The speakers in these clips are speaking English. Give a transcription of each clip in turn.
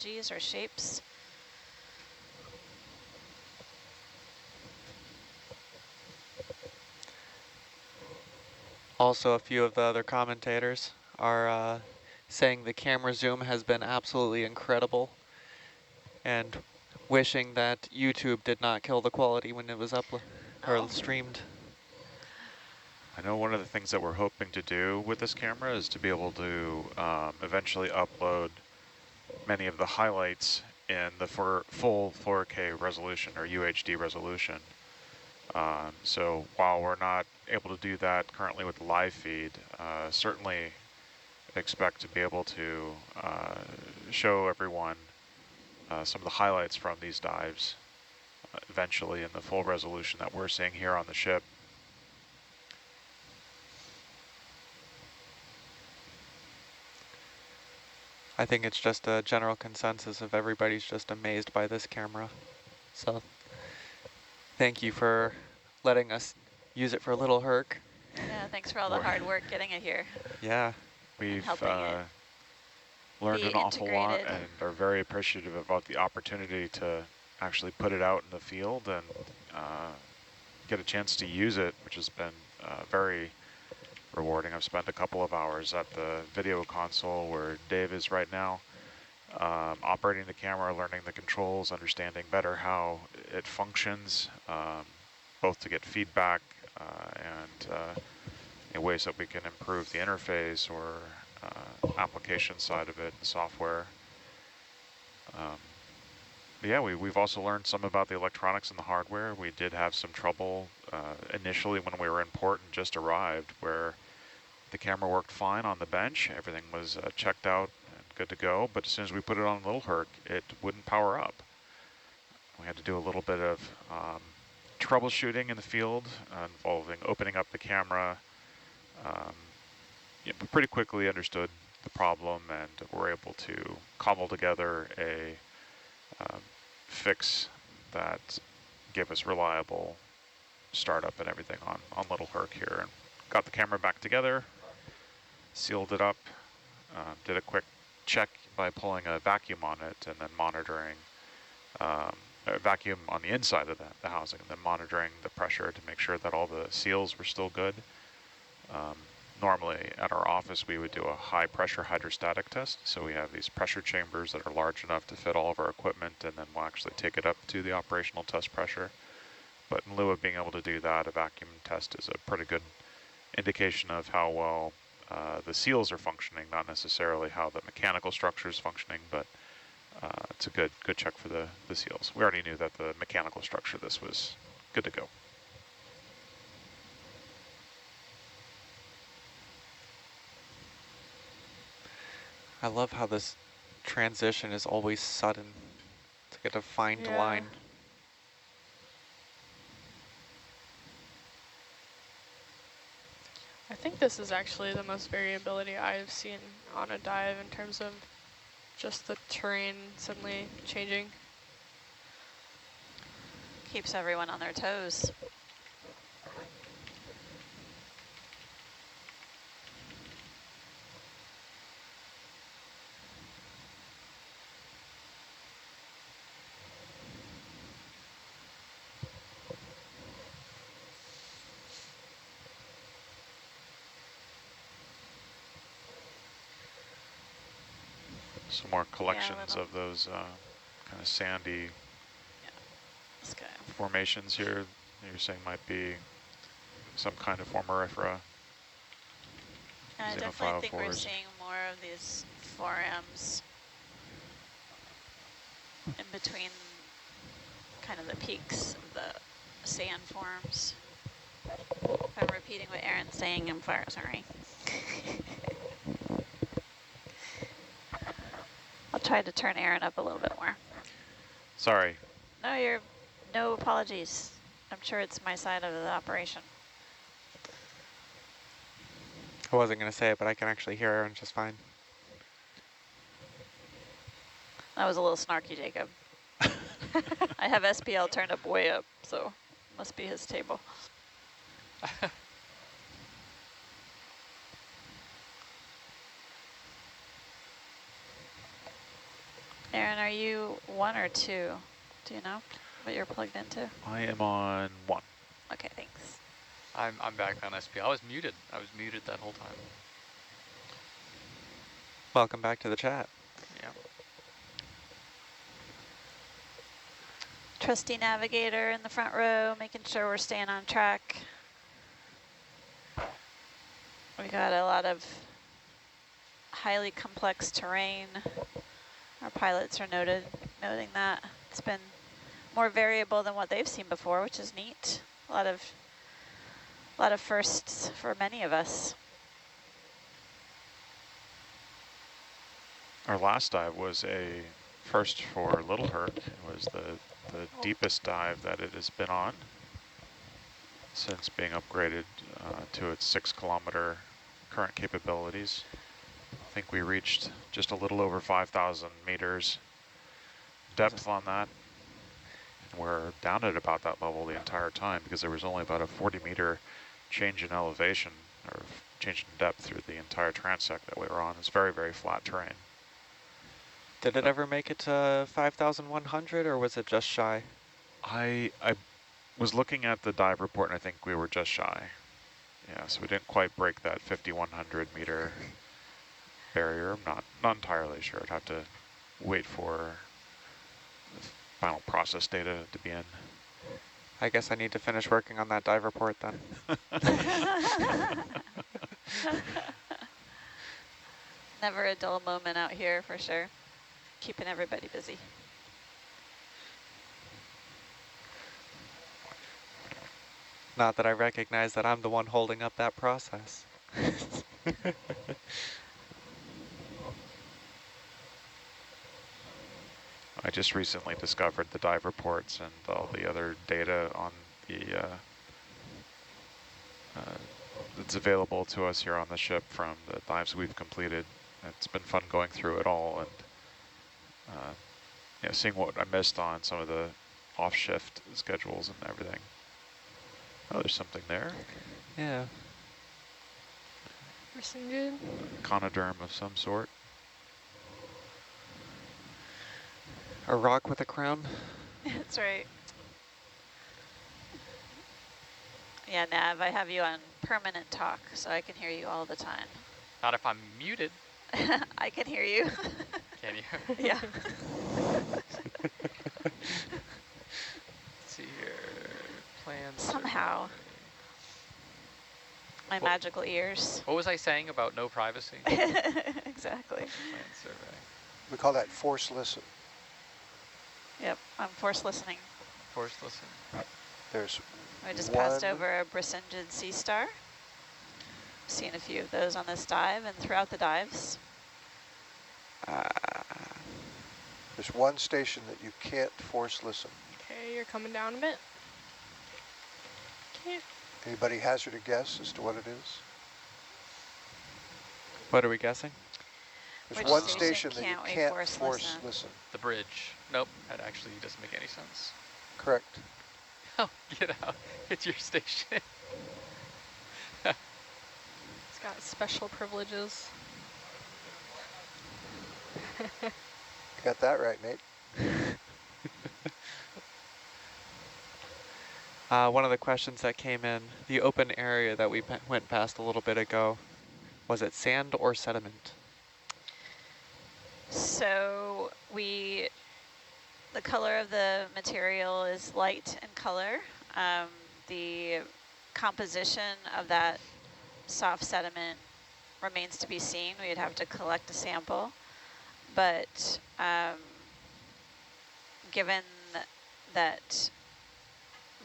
G's or shapes. Also, a few of the other commentators are saying the camera zoom has been absolutely incredible and wishing that YouTube did not kill the quality when it was or streamed. I know one of the things that we're hoping to do with this camera is to be able to eventually upload many of the highlights in the full 4K resolution or UHD resolution. So while we're not able to do that currently with the live feed, certainly expect to be able to show everyone some of the highlights from these dives eventually in the full resolution that we're seeing here on the ship. I think it's just a general consensus of everybody's just amazed by this camera. So thank you for letting us use it for Little Herc. Yeah, thanks for all the hard work getting it here. Yeah. We've helping it learned be an awful lot integrated. and are very appreciative about the opportunity to actually put it out in the field and get a chance to use it, which has been very rewarding. I've spent a couple of hours at the video console where Dave is right now, operating the camera, learning the controls, understanding better how it functions, both to get feedback and in ways that we can improve the interface or application side of it, the software. Yeah, we've also learned some about the electronics and the hardware. We did have some trouble initially when we were in port and just arrived, where the camera worked fine on the bench. Everything was checked out and good to go. But as soon as we put it on Little Herc, it wouldn't power up. We had to do a little bit of troubleshooting in the field involving opening up the camera. Yeah, we pretty quickly understood the problem and were able to cobble together a fix that gave us reliable startup and everything on Little Herc here. And got the camera back together, sealed it up, did a quick check by pulling a vacuum on it and then monitoring a vacuum on the inside of the housing and then monitoring the pressure to make sure that all the seals were still good. Normally at our office we would do a high pressure hydrostatic test. So we have these pressure chambers that are large enough to fit all of our equipment, and then we'll actually take it up to the operational test pressure. But in lieu of being able to do that, a vacuum test is a pretty good indication of how well the seals are functioning, not necessarily how the mechanical structure is functioning, but it's a good check for the seals. We already knew that the mechanical structure of this was good to go. I love how this transition is always sudden. It's like a defined line. I think this is actually the most variability I've seen on a dive in terms of just the terrain suddenly changing. Keeps everyone on their toes. Some more collections of those kind of sandy formations here you're saying might be some kind of Foraminifera. I definitely think we're seeing more of these forams in between kind of the peaks of the sand forms. If I'm repeating what Aaron's saying, I'm sorry. I'll try to turn Aaron up a little bit more. Sorry. No, no apologies. I'm sure it's my side of the operation. I wasn't going to say it, but I can actually hear Aaron just fine. That was a little snarky, Jacob. I have SPL turned up way up, so must be his table. Aaron, are you 1 or 2? Do you know what you're plugged into? I am on 1. Okay, thanks. I'm back on SP. I was muted. I was muted that whole time. Welcome back to the chat. Yeah. Trusty navigator in the front row, making sure we're staying on track. We got a lot of highly complex terrain. Our pilots are noting that. It's been more variable than what they've seen before, which is neat. A lot of firsts for many of us. Our last dive was a first for Little Herc. It was the deepest dive that it has been on since being upgraded to its 6-kilometer current capabilities. I think we reached just a little over 5,000 meters depth on that. We're down at about that level the entire time because there was only about a 40-meter change in elevation or change in depth through the entire transect that we were on. It's very, very flat terrain. Did it ever make it to 5,100 or was it just shy? I was looking at the dive report and I think we were just shy. Yeah, so we didn't quite break that 5,100 meter barrier. I'm not entirely sure. I'd have to wait for the final process data to be in. I guess I need to finish working on that dive report then. Never a dull moment out here for sure. Keeping everybody busy. Not that I recognize that I'm the one holding up that process. I just recently discovered the dive reports and all the other data on the that's available to us here on the ship from the dives we've completed. It's been fun going through it all and yeah, seeing what I missed on some of the off-shift schedules and everything. Oh, there's something there. Yeah. Brisingid. Conoderm of some sort. A rock with a crown? That's right. Yeah, Nav, I have you on permanent talk, so I can hear you all the time. Not if I'm muted. I can hear you. Can you? Yeah. Let's see here. Plans. Somehow. My What- magical ears. What was I saying about no privacy? Exactly. Plan survey. We call that force listen. Yep, I'm force listening. Force listen. There's I just passed one- over a Brisingid seastar. Seen a few of those on this dive and throughout the dives. There's one station that you can't force listen. Okay, you're coming down a bit. Okay. Anybody hazard a guess as to what it is? What are we guessing? There's Which one station station that you can't we can't force force listen? listen. The bridge. Nope, that actually doesn't make any sense. Correct. Oh, get out. It's your station. It's got special privileges. Got that right, Nate. One of the questions that came in, the open area that we went past a little bit ago, was it sand or sediment? So the color of the material is light in color. The composition of that soft sediment remains to be seen. We'd have to collect a sample. But given that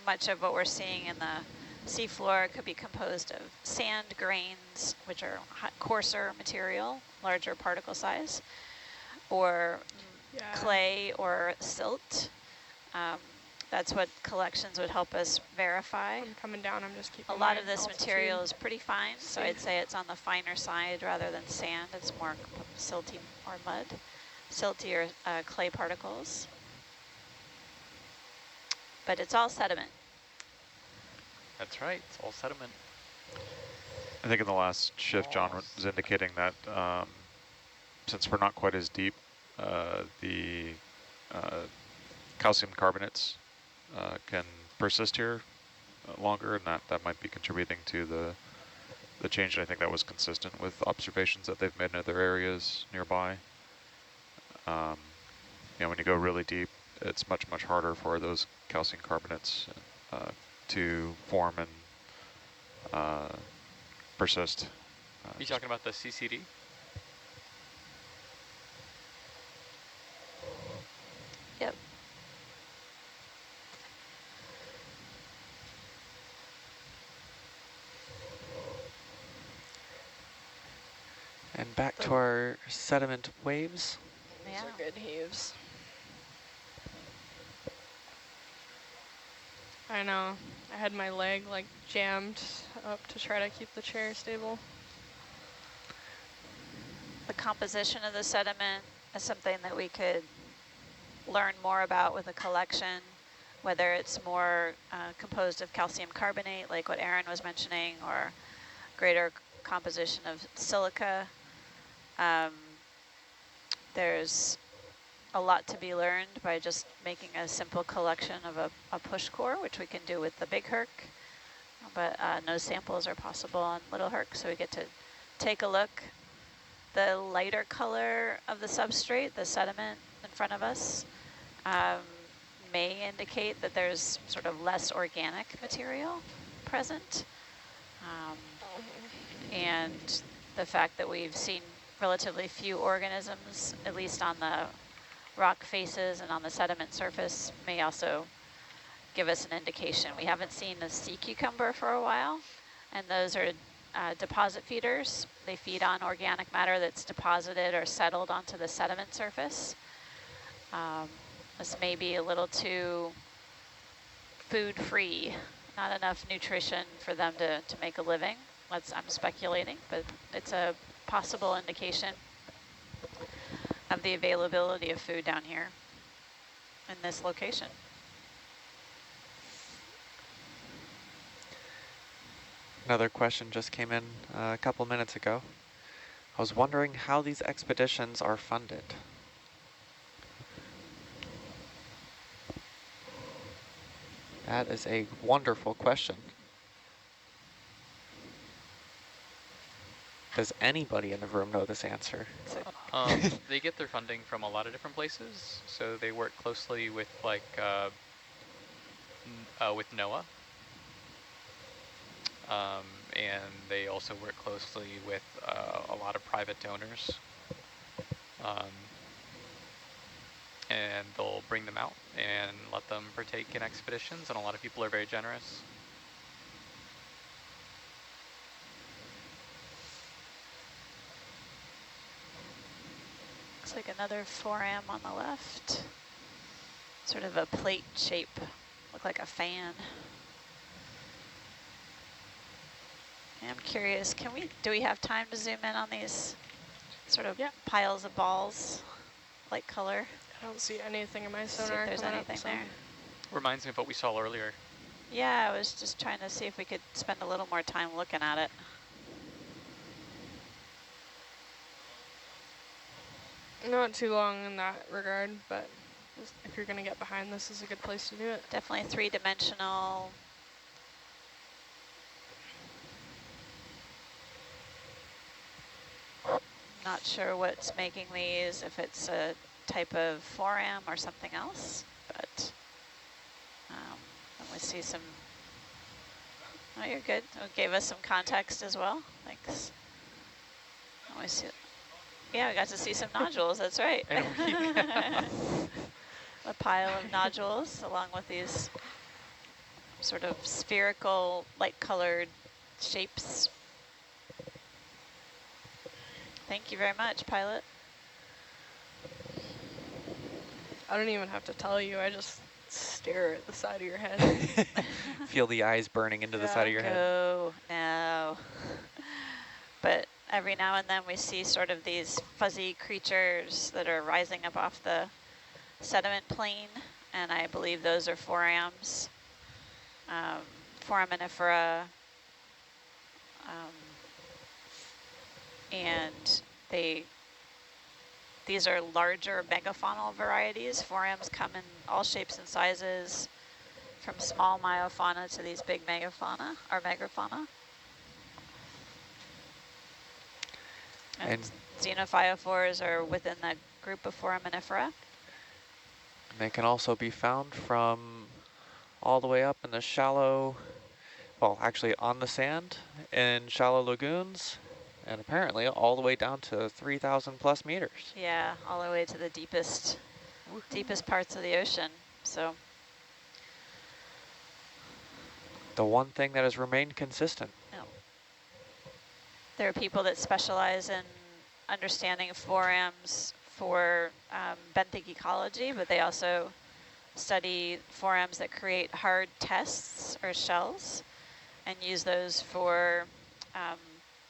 much of what we're seeing in the seafloor could be composed of sand grains, which are coarser material, larger particle size, or clay or silt. That's what collections would help us verify. I'm coming down, I'm just keeping A lot my of this altitude. material is pretty fine, so I'd say it's on the finer side rather than sand. It's more silty or mud, silty or clay particles. But it's all sediment. That's right, it's all sediment. I think in the last shift, John was indicating that since we're not quite as deep the calcium carbonates can persist here longer, and that might be contributing to the change. And I think that was consistent with observations that they've made in other areas nearby. When you go really deep, it's much, much harder for those calcium carbonates to form and persist. Are you talking about the CCD? Yep. And back to our sediment waves. These are good heaves. I know. I had my leg like jammed up to try to keep the chair stable. The composition of the sediment is something that we could learn more about with a collection, whether it's more composed of calcium carbonate, like what Aaron was mentioning, or greater composition of silica. There's a lot to be learned by just making a simple collection of a push core, which we can do with the big Herc, but no samples are possible on little Herc, so we get to take a look. The lighter color of the substrate, the sediment in front of us, may indicate that there's sort of less organic material present. And the fact that we've seen relatively few organisms, at least on the rock faces and on the sediment surface, may also give us an indication. We haven't seen a sea cucumber for a while, and those are deposit feeders. They feed on organic matter that's deposited or settled onto the sediment surface. This may be a little too food-free, not enough nutrition for them to make a living. I'm speculating, but it's a possible indication of the availability of food down here in this location. Another question just came in a couple minutes ago. I was wondering how these expeditions are funded. That is a wonderful question. Does anybody in the room know this answer? They get their funding from a lot of different places. So they work closely with with NOAA. And they also work closely with a lot of private donors. And they'll bring them out and let them partake in expeditions, and a lot of people are very generous. Looks like another foram on the left. Sort of a plate shape, look like a fan. I'm curious, do we have time to zoom in on these sort of piles of balls, like color? I don't see anything in my See sonar. if there's anything there. Reminds me of what we saw earlier. Yeah, I was just trying to see if we could spend a little more time looking at it. Not too long in that regard, but if you're going to get behind, this is a good place to do it. Definitely three-dimensional. Not sure what's making these, if it's a type of foram or something else, but we see some, oh, you're good. It gave us some context as well. Thanks. We see, yeah, we got to see some nodules, that's right. A pile of nodules along with these sort of spherical, light-colored shapes. Thank you very much, pilot. I don't even have to tell you, I just stare at the side of your head. Feel the eyes burning into the side of your head. Oh, no. But every now and then we see sort of these fuzzy creatures that are rising up off the sediment plain, and I believe those are forams, Foraminifera, and they these are larger megafaunal varieties. Forams come in all shapes and sizes, from small myofauna to these big megafauna, or megafauna. And xenophyphores are within that group of Foraminifera. And they can also be found from all the way up in the shallow, well, actually on the sand in shallow lagoons, and apparently all the way down to 3,000 plus meters. Yeah, all the way to the deepest parts of the ocean. So The one thing that has remained consistent. yeah. There are people that specialize in understanding forams for benthic ecology, but they also study forams that create hard tests or shells and use those for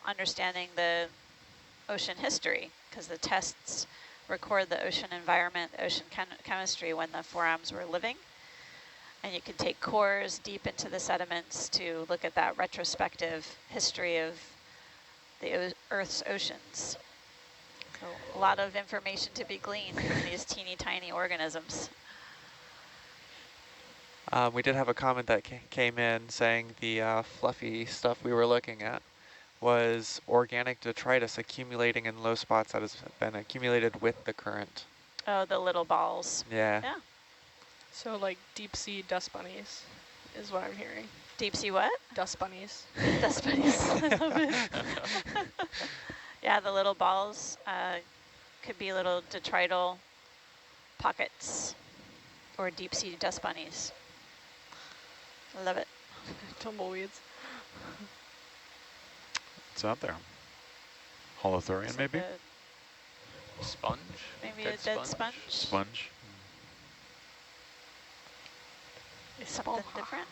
understanding the ocean history, because the tests record the ocean environment, the ocean chemistry when the forams were living. And you can take cores deep into the sediments to look at that retrospective history of the Earth's oceans. So a lot of information to be gleaned from these teeny tiny organisms. We did have a comment that came in saying the fluffy stuff we were looking at was organic detritus accumulating in low spots that has been accumulated with the current. Oh, the little balls. Yeah. Yeah. So like deep sea dust bunnies is what I'm hearing. Deep sea what? Dust bunnies. Dust bunnies. I love it. Yeah, the little balls could be little detrital pockets or deep sea dust bunnies. I love it. Tumbleweeds. It's out there. Holothurian, It's maybe? like Sponge? maybe a dead sponge? Sponge? Something different?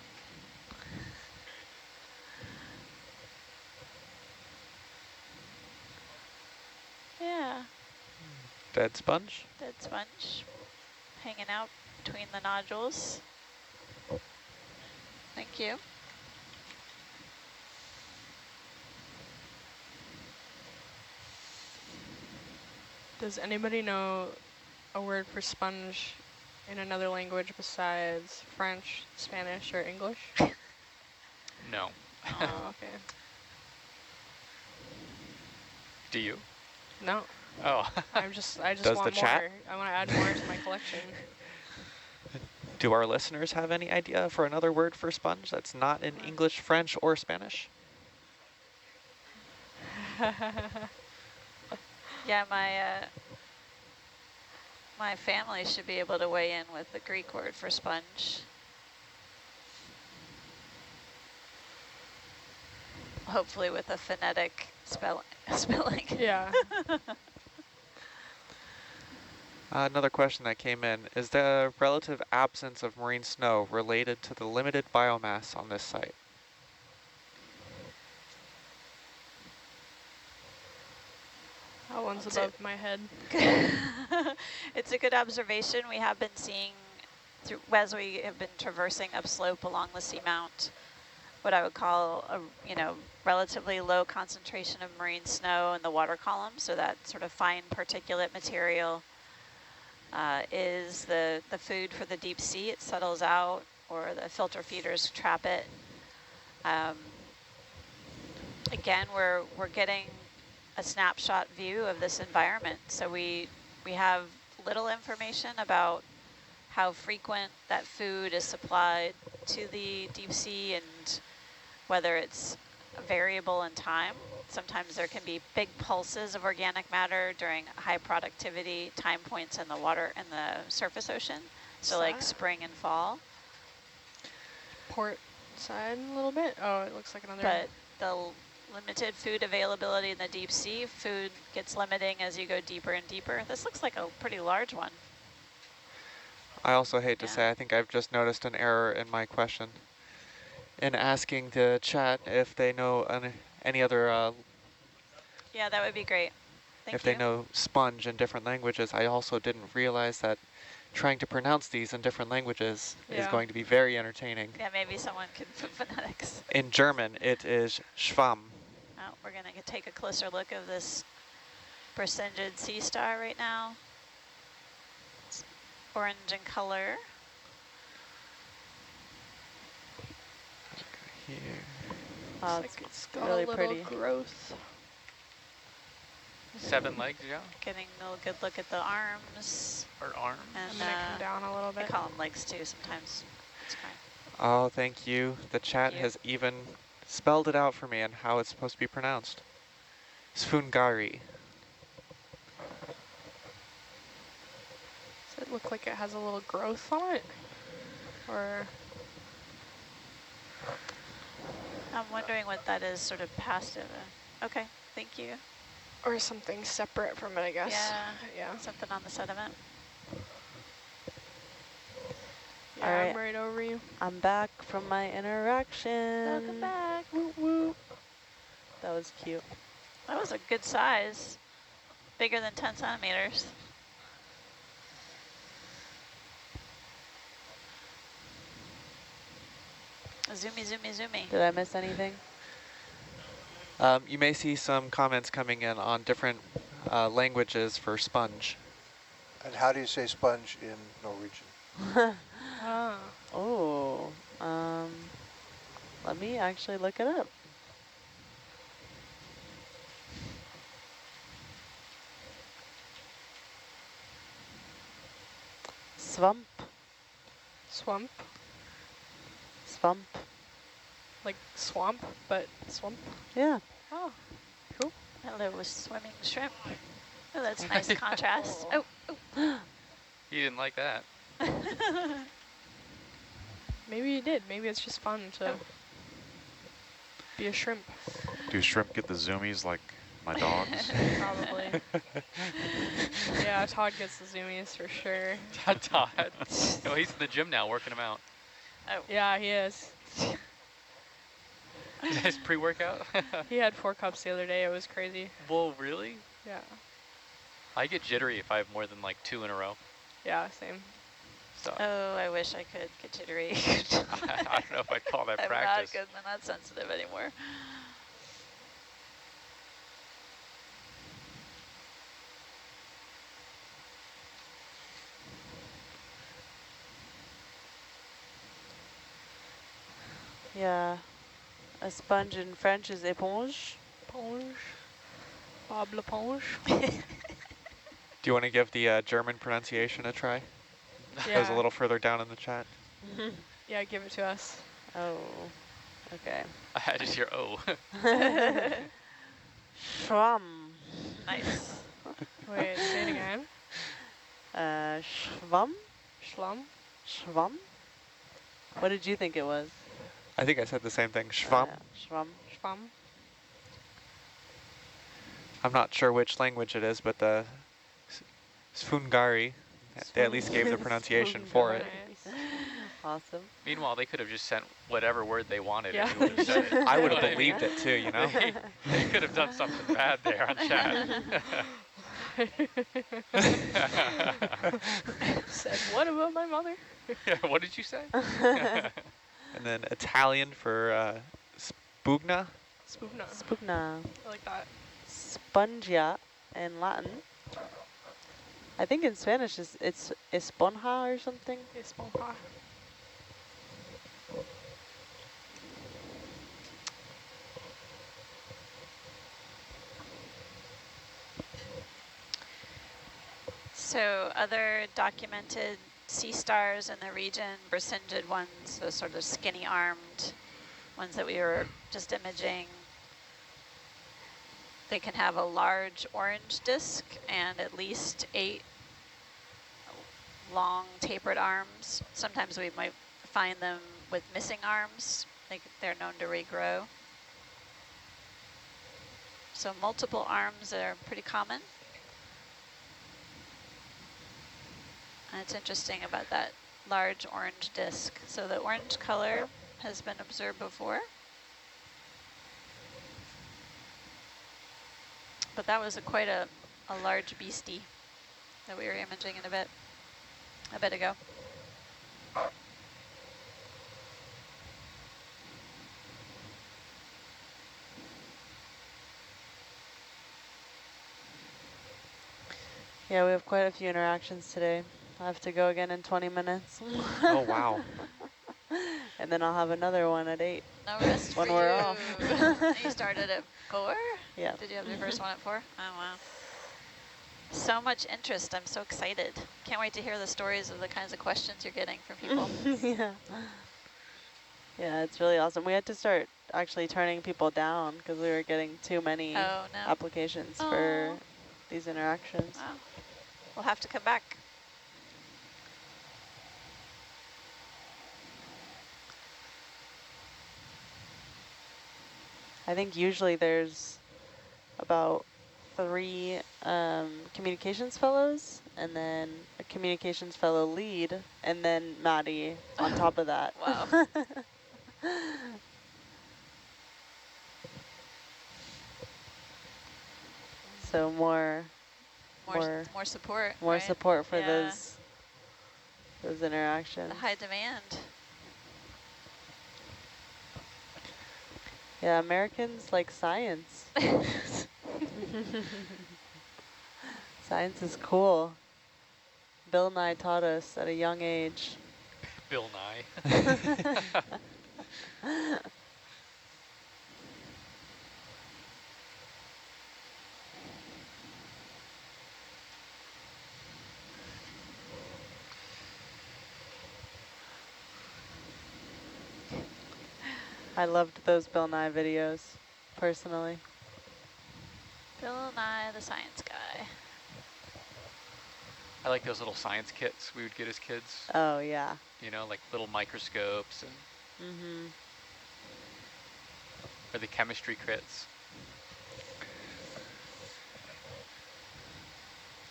Yeah, Dead sponge? dead sponge hanging out between the nodules. Thank you. Does anybody know a word for sponge in another language besides French, Spanish, or English? No. Oh, okay. Do you? No. Oh. I just Does want the chat? more. I want to add more to my collection. Do our listeners have any idea for another word for sponge that's not in English, French, or Spanish? Yeah, my family should be able to weigh in with the Greek word for sponge. Hopefully with a phonetic spelling. Yeah. Another question that came in, is the relative absence of marine snow related to the limited biomass on this site? That one's above my head. It's a good observation. We have been seeing, as we have been traversing upslope along the seamount, what I would call a relatively low concentration of marine snow in the water column. So that sort of fine particulate material is the food for the deep sea. It settles out, or the filter feeders trap it. Again, we're getting a snapshot view of this environment. So we have little information about how frequent that food is supplied to the deep sea and whether it's variable in time. Sometimes there can be big pulses of organic matter during high productivity time points in the water and the surface ocean. So like spring and fall. Port side a little bit. Oh, it looks like another. But the limited food availability in the deep sea, food gets limiting as you go deeper and deeper. This looks like a pretty large one. I also hate to say, I think I've just noticed an error in my question. In asking the chat if they know any other, Yeah, that would be great. Thank if you. they know sponge in different languages, I also didn't realize that trying to pronounce these in different languages is going to be very entertaining. Yeah, maybe someone could put phonetics. In German, it is Schwamm. Oh, we're going to take a closer look of this Brisingid seastar right now. It's orange in color. Here. Wow, Looks like it's got really a little pretty. growth. 7 legs, yeah? Getting a good look at the arms. Or arms? And I'm gonna come down a little I bit. call them legs too sometimes. It's fine. Oh, thank you. The chat you. has even spelled it out for me and how it's supposed to be pronounced. Sfungari. Does it look like it has a little growth on it? Or I'm wondering what that is, sort of passive. Okay, thank you. or something separate from it, I guess. Yeah, Yeah. something on the sediment. Yeah, All right. I'm right over you. I'm back from my interaction. Welcome back. Woo woo. That was cute. That was a good size. Bigger than 10 centimeters. Zoomy, zoomy, zoomy. Did I miss anything? You may see some comments coming in on different languages for sponge. And how do you say sponge in Norwegian? Ah. Oh, let me actually look it up. Swamp, Swamp. swamp. Like swamp, but swamp. Yeah. Oh, cool. Hello, with swimming shrimp. Oh, that's a nice contrast. Oh, You didn't like that. Maybe you did. Maybe it's just fun to be a shrimp. Do shrimp get the zoomies like my dogs? Probably. Yeah, Todd gets the zoomies for sure. Todd. Oh, he's in the gym now working them out. Yeah, he is. His pre-workout? He had 4 cups the other day. It was crazy. Well, really? Yeah. I get jittery if I have more than like 2 in a row. Yeah, same. So oh, I wish I could get jittery. I don't know if I'd call that I'm practice. not good. I'm not sensitive anymore. Yeah. A sponge in French is éponge. Ponge. Bob Laponge. Do you want to give the German pronunciation a try? It was a Yeah. little further down in the chat. Yeah, give it to us. Oh, okay. I just hear, oh. Schwamm. Nice. Wait, say it again. Schwamm? Schlum. Schwamm? What did you think it was? I think I said the same thing. Schwamm. Schwamm. Schwamm. I'm not sure which language it is, but the Sfungari, they at least gave the pronunciation for it. Nice. Awesome. Meanwhile, they could have just sent whatever word they wanted. Yeah. And we would have said it. I would You know have what believed it too, you know? They could have done something bad there on chat. Said, what about my mother? Yeah, what did you say? And then Italian for spugna. Spugna. Spugna. I like that. Spongia in Latin. I think in Spanish it's esponja or something. Esponja. So other documented sea stars in the region, Brisingid ones, those sort of skinny armed ones that we were just imaging. They can have a large orange disc and at least 8 long tapered arms. Sometimes we might find them with missing arms. They're known to regrow. So multiple arms are pretty common. And it's interesting about that large orange disc. So the orange color has been observed before. But that was quite a large beastie that we were imaging in a bit ago. Yeah, we have quite a few interactions today. I have to go again in 20 minutes. Oh, wow. And then I'll have another one at 8 No rest when for we're you. off. You started at 4? Yeah. Did you have your first one at 4? Oh, wow. So much interest. I'm so excited. Can't wait to hear the stories of the kinds of questions you're getting from people. Yeah. Yeah, it's really awesome. We had to start actually turning people down because we were getting too many Oh, no. applications for Oh. these interactions. Wow. We'll have to come back. I think usually there's about 3 communications fellows and then a communications fellow lead and then Maddie on top of that. Wow. So more support. More right? support for Yeah. those interactions. The high demand. Yeah, Americans like science. Science is cool. Bill Nye taught us at a young age. Bill Nye. I loved those Bill Nye videos, personally. Bill Nye, the science guy. I like those little science kits we would get as kids. Oh, yeah. You know, like little microscopes and or the chemistry crits.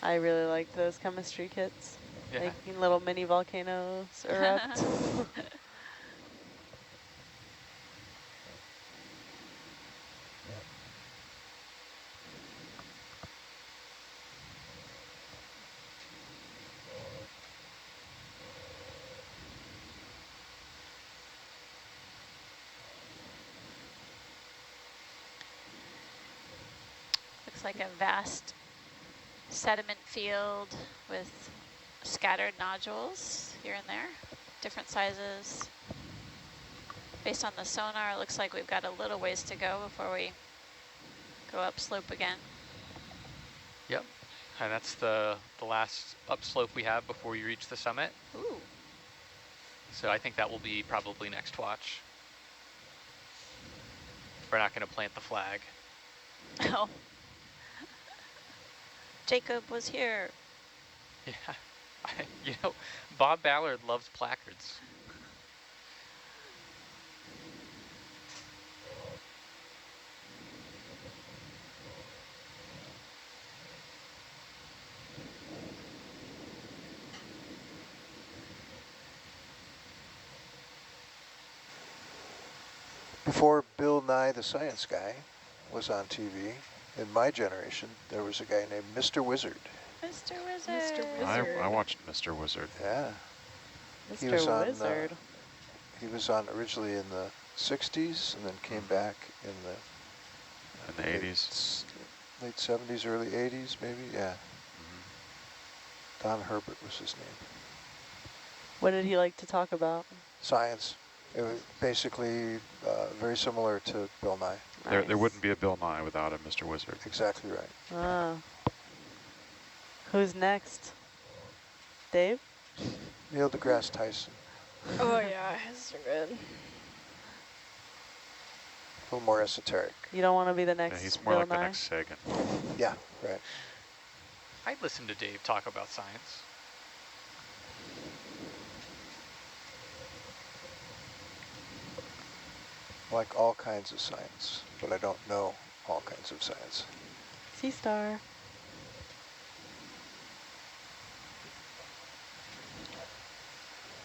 I really liked those chemistry kits. Yeah. Making little mini volcanoes erupt. Looks like a vast sediment field with scattered nodules here and there, different sizes. Based on the sonar, it looks like we've got a little ways to go before we go upslope again. Yep. And that's the last upslope we have before you reach the summit. Ooh. So I think that will be probably next watch. We're not going to plant the flag. Oh. Jacob was here. Yeah. You know, Bob Ballard loves placards. Before Bill Nye the Science Guy was on TV, in my generation, there was a guy named Mr. Wizard. Mr. Wizard. Mr. Wizard. I watched Mr. Wizard. Yeah. He Mr. was on, Wizard. he was on originally in the 60s and then came back in the In the 80s. late 70s, early 80s, maybe. Yeah. Don Herbert was his name. What did he like to talk about? Science. It was basically very similar to Bill Nye. There Nice. wouldn't be a Bill Nye without a Mr. Wizard. Exactly right. Ah. Who's next? Dave? Neil deGrasse Tyson. Oh yeah, his are good. A little more esoteric. You don't want to be the Yeah, next he's more Bill like the Nye? next Sagan. Yeah, right. I'd listen to Dave talk about science. I like all kinds of science, but I don't know all kinds of science. Seastar.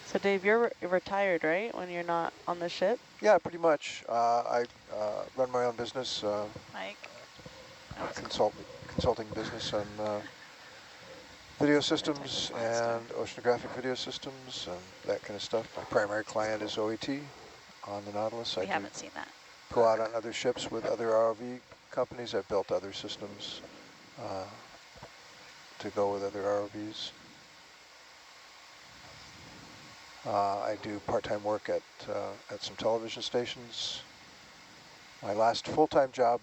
So Dave, you're retired, right? When you're not on the ship? Yeah, pretty much. I run my own business, Mike. consulting business on video systems and oceanographic video systems and that kind of stuff. My primary client is OET on the Nautilus. We I haven't seen that. go out on other ships with other ROV companies. I've built other systems to go with other ROVs. I do part-time work at some television stations. My last full-time job,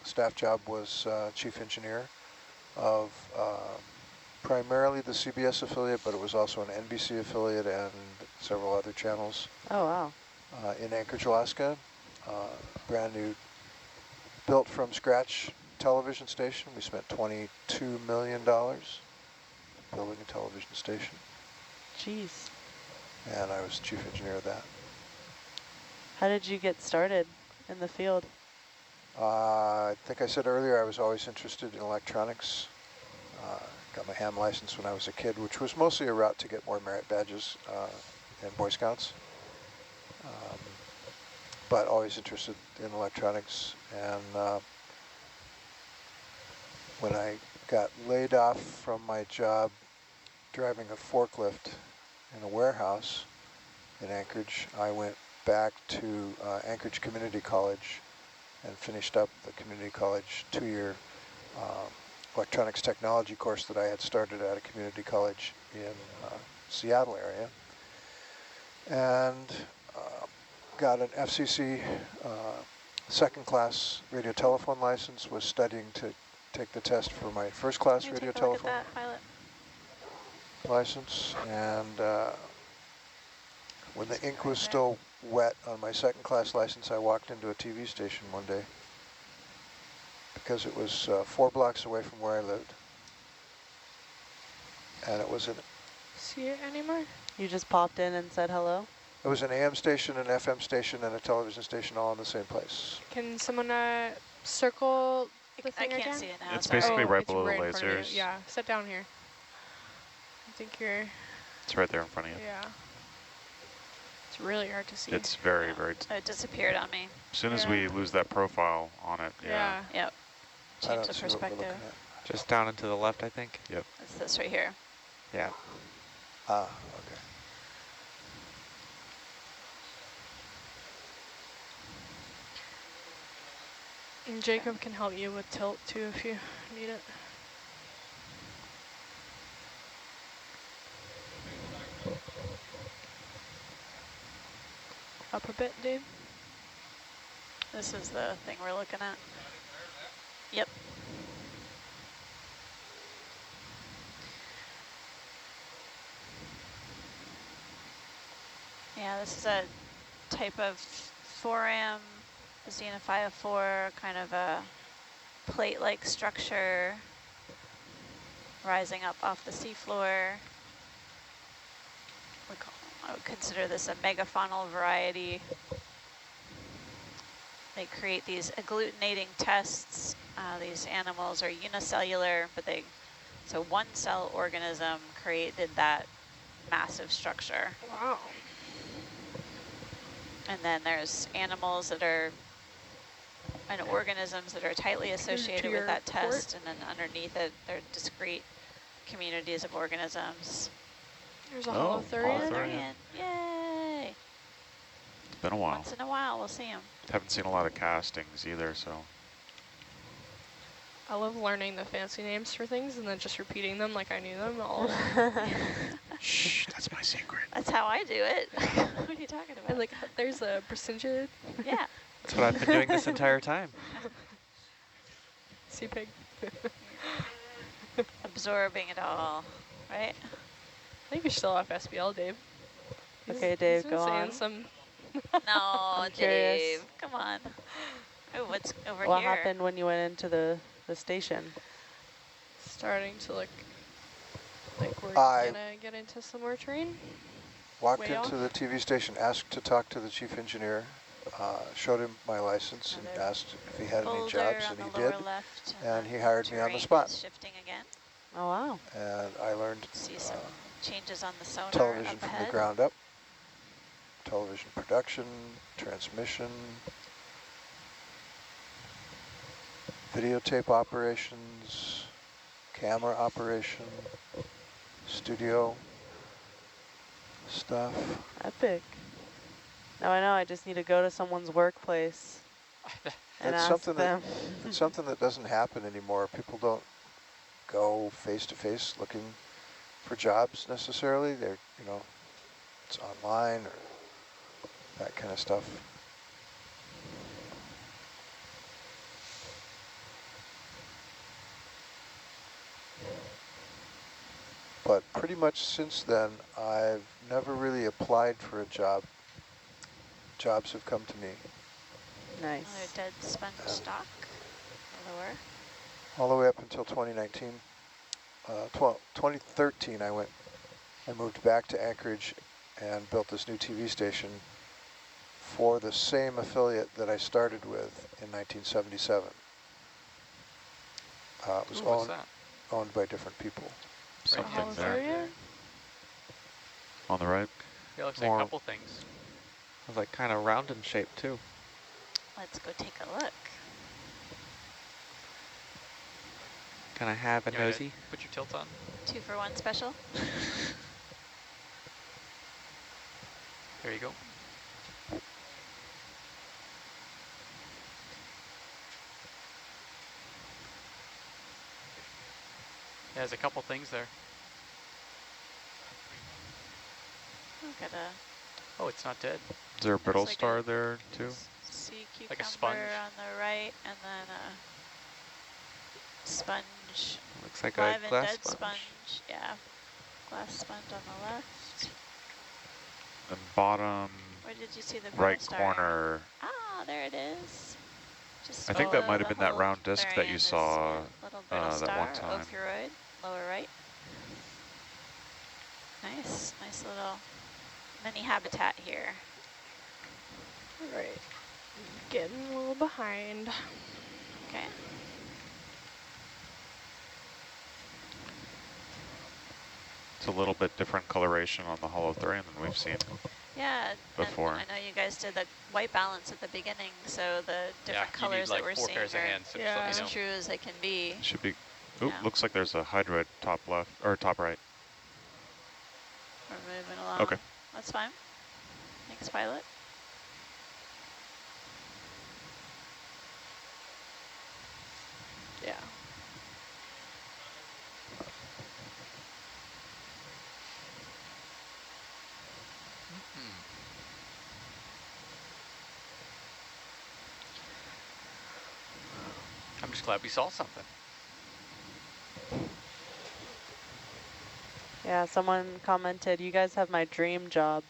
staff job, was chief engineer of primarily the CBS affiliate, but it was also an NBC affiliate and several other channels. Oh, wow. In Anchorage, Alaska. Brand new, built from scratch television station. We spent $22 million building a television station. Jeez. And I was chief engineer of that. How did you get started in the field? I think I said earlier I was always interested in electronics. Got my ham license when I was a kid, which was mostly a route to get more merit badges in Boy Scouts. But always interested in electronics. And when I got laid off from my job driving a forklift in a warehouse in Anchorage, I went back to Anchorage Community College and finished up the community college 2-year electronics technology course that I had started at a community college in Seattle area. And got an FCC second class radio telephone license, was studying to take the test for my first class Can you radio take a look telephone at that pilot? license. And when the ink was There. still wet on my second class license, I walked into a TV station one day because it was 4 blocks away from where I lived. And it was See it anymore? You just popped in and said hello? it was an AM station, an FM station, and a television station all in the same place. Can someone circle the I thing can't again? see it now. It's sorry. basically right it's below the in front of you. lasers. Yeah, sit down here. I think you're, It's right there in front of you. yeah. It's really hard to see. It's very, very... It disappeared on me. As soon as Yeah. we lose that profile on it, yeah. Yep. I Change don't the see what we're perspective. looking at. Just down and to the left, I think. Yep. It's this right here. Yeah. Ah, okay. And Jacob can help you with tilt too if you need it. Up a bit, Dave. This is the thing we're looking at. Yep. Yeah, this is a type of foram, xenophyophore, kind of a plate-like structure rising up off the seafloor. I would consider this a megafaunal variety. They create these agglutinating tests. These animals are unicellular, but so one cell organism created that massive structure. Wow. And then there's animals that are, and organisms that are tightly associated with that test, and then underneath it, they're discrete communities of organisms. There's a Oh, holothurian. holothurian. Yay! It's been a while. Once in a while, we'll see them. Haven't seen a lot of castings either, so... I love learning the fancy names for things and then just repeating them like I knew them all. Shh, that's my secret. That's how I do it. What are you talking about? And like, there's a Brisingid. Yeah. That's what I've been doing this entire time. Sea pig. Absorbing it all, right? I think you're still off SBL, Dave. Okay, He's Dave, been go saying on. some. No, I'm Dave, curious. come on. Oh, what's over What here? happened when you went into the station? Starting to look like we're I gonna get into some more terrain. walked Way into the TV station, asked to talk to the chief engineer, showed him my license, and Another asked if he had any Boulder jobs, on and the he lower did. left, And then he hired me on the terrain spot. is shifting again. Oh, wow. And I learned See some changes on the sonar television up from ahead. the ground up, television production, transmission, videotape operations, camera operation, studio stuff. Epic. Now I know I just need to go to someone's workplace and That's ask something them. It's something that doesn't happen anymore. People don't go face-to-face looking for jobs necessarily. They're, it's online or that kind of stuff. But pretty much since then, I've never really applied for a job. Jobs have come to me. Another Nice. dead sponge stalk. Lower. All the way up until 2019. 2013, I moved back to Anchorage and built this new TV station for the same affiliate that I started with in 1977. It was Ooh, what's that? owned by different people. Something there. Holothurian? On the right. Yeah, looks like More- a couple things. It was like kind of round in shape too. Let's go take a look. Can I have a You want me to nosy? put your tilt on? 2-for-1 special. There you go. Yeah, there's a couple things there. Look at a Oh, it's not dead. Is there a brittle like star a there too? sea cucumber Like a sponge. on the right, and then a sponge. Looks like a Live and glass dead sponge. Yeah, glass sponge on the left. And bottom Where did you see the right star? corner. Ah, there it is. Just I think that below might have the been that round disc that holothurian you is saw a little brittle that star, one time. ophiuroid, lower right. Nice little mini habitat here. All right. Getting a little behind. Okay. It's a little bit different coloration on the holothurian than we've seen. Yeah, Before. and I know you guys did the white balance at the beginning, so the different Yeah, colors you need that we're like 4 seeing pairs of are hands to Yeah. just let as me know. true as they can be. Should be. Oop, Yeah. looks like there's a hydroid top left or top right. We're moving along. Okay. That's fine. Thanks, pilot. Yeah. I'm just glad we saw something. Yeah, someone commented, you guys have my dream job.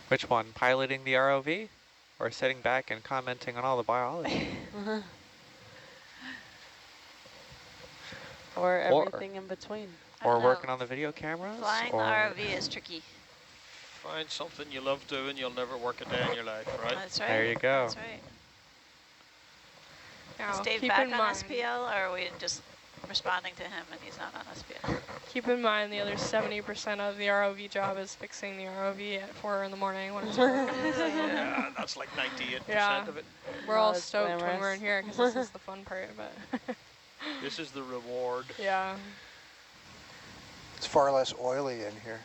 Which one? Piloting the ROV? Or sitting back and commenting on all the biology? Or everything in between. I don't Or know. working on the video cameras? Flying the or ROV is tricky. Find something you love doing, you'll never work a day in your life, right? That's right. There you go. That's right. Now, Is Dave keep back in on mind, SPL, or are we just responding to him and he's not on SPL? keep in mind the other 70% of the ROV job is fixing the ROV at 4 in the morning when it's working. Yeah, that's like 98% Yeah. of it. We're all Not as stoked when we're glamorous. in here because this is the fun part, but This is the reward. yeah. It's far less oily in here.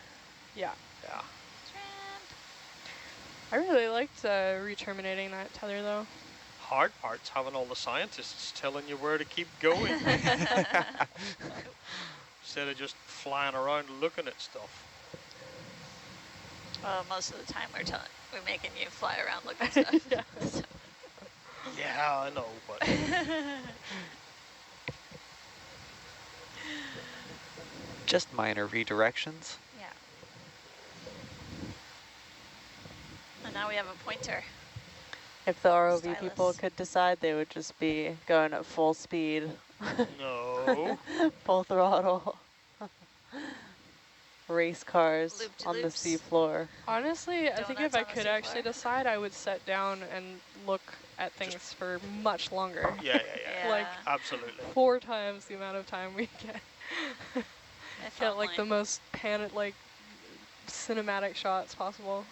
Yeah. Yeah. I really liked re-terminating that tether though. Hard part's having all the scientists telling you where to keep going instead of just flying around looking at stuff. Well, most of the time we're making you fly around looking at stuff. Yeah. So. Yeah, I know, but Just minor redirections. Yeah. And now we have a pointer. If the ROV people Stylus. could decide, they would just be going at full speed, no. full throttle. Race cars on the Loop-de-loops. sea floor. Honestly, I think if Donuts I on the could actually seafloor. decide, I would sit down and look at things for much longer. Yeah. Like, Absolutely. 4 times the amount of time we get. If Get like the only. most cinematic shots possible.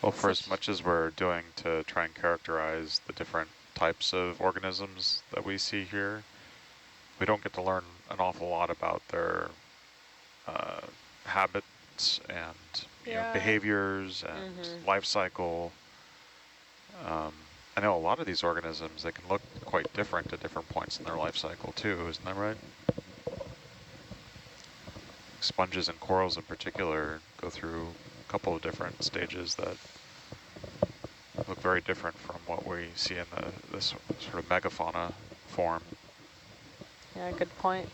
Well, for as much as we're doing to try and characterize the different types of organisms that we see here, we don't get to learn an awful lot about their movements and behaviors and life cycle. I know a lot of these organisms, they can look quite different at different points in their life cycle too, isn't that right? Sponges and corals in particular go through a couple of different stages that look very different from what we see in this sort of megafauna form. Yeah, good point.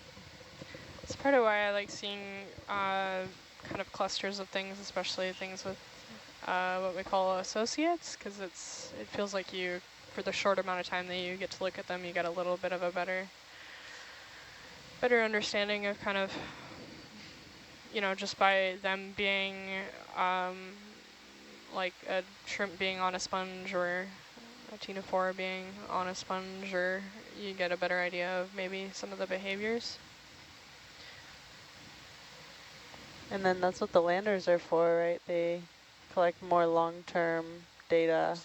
It's part of why I like seeing kind of clusters of things, especially things with what we call associates, because it feels like you, for the short amount of time that you get to look at them, you get a little bit of a better understanding of kind of, just by them being like a shrimp being on a sponge or a xenophore being on a sponge, or you get a better idea of maybe some of the behaviors. And then that's what the landers are for, right? They collect more long-term data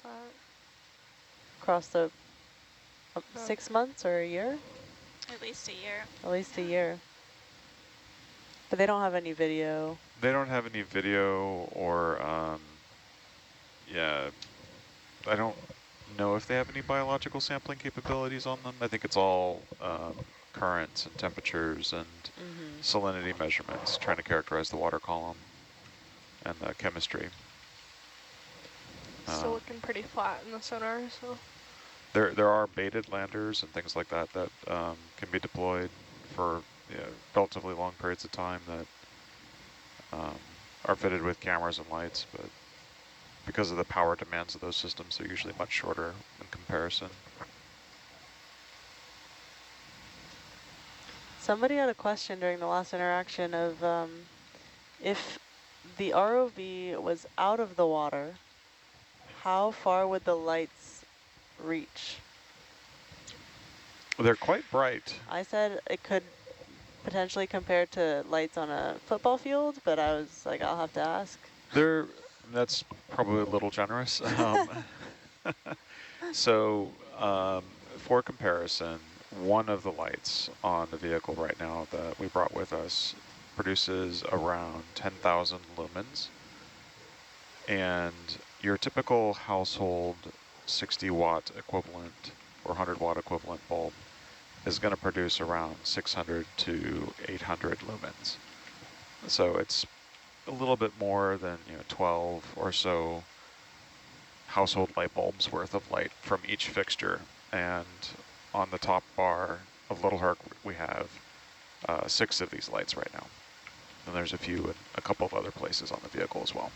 across the 6 months or a year? At least a year. At least a year. But they don't have any video. They don't have any video or, yeah, I don't know if they have any biological sampling capabilities on them. I think it's all currents and temperatures and salinity measurements, trying to characterize the water column and the chemistry. Still looking pretty flat in the sonar, so. There are baited landers and things like that that can be deployed for relatively long periods of time that are fitted with cameras and lights, but because of the power demands of those systems, they're usually much shorter in comparison. Somebody had a question during the last interaction of if the ROV was out of the water, how far would the lights reach? They're quite bright. I said it could potentially compare to lights on a football field, but I was like, I'll have to ask. That's probably a little generous. So for comparison, one of the lights on the vehicle right now that we brought with us produces around 10,000 lumens. And your typical household 60 watt equivalent or 100 watt equivalent bulb is going to produce around 600 to 800 lumens. So it's a little bit more than 12 or so household light bulbs worth of light from each fixture. And on the top bar of Little Herc, we have 6 of these lights right now. And there's a few in a couple of other places on the vehicle as well.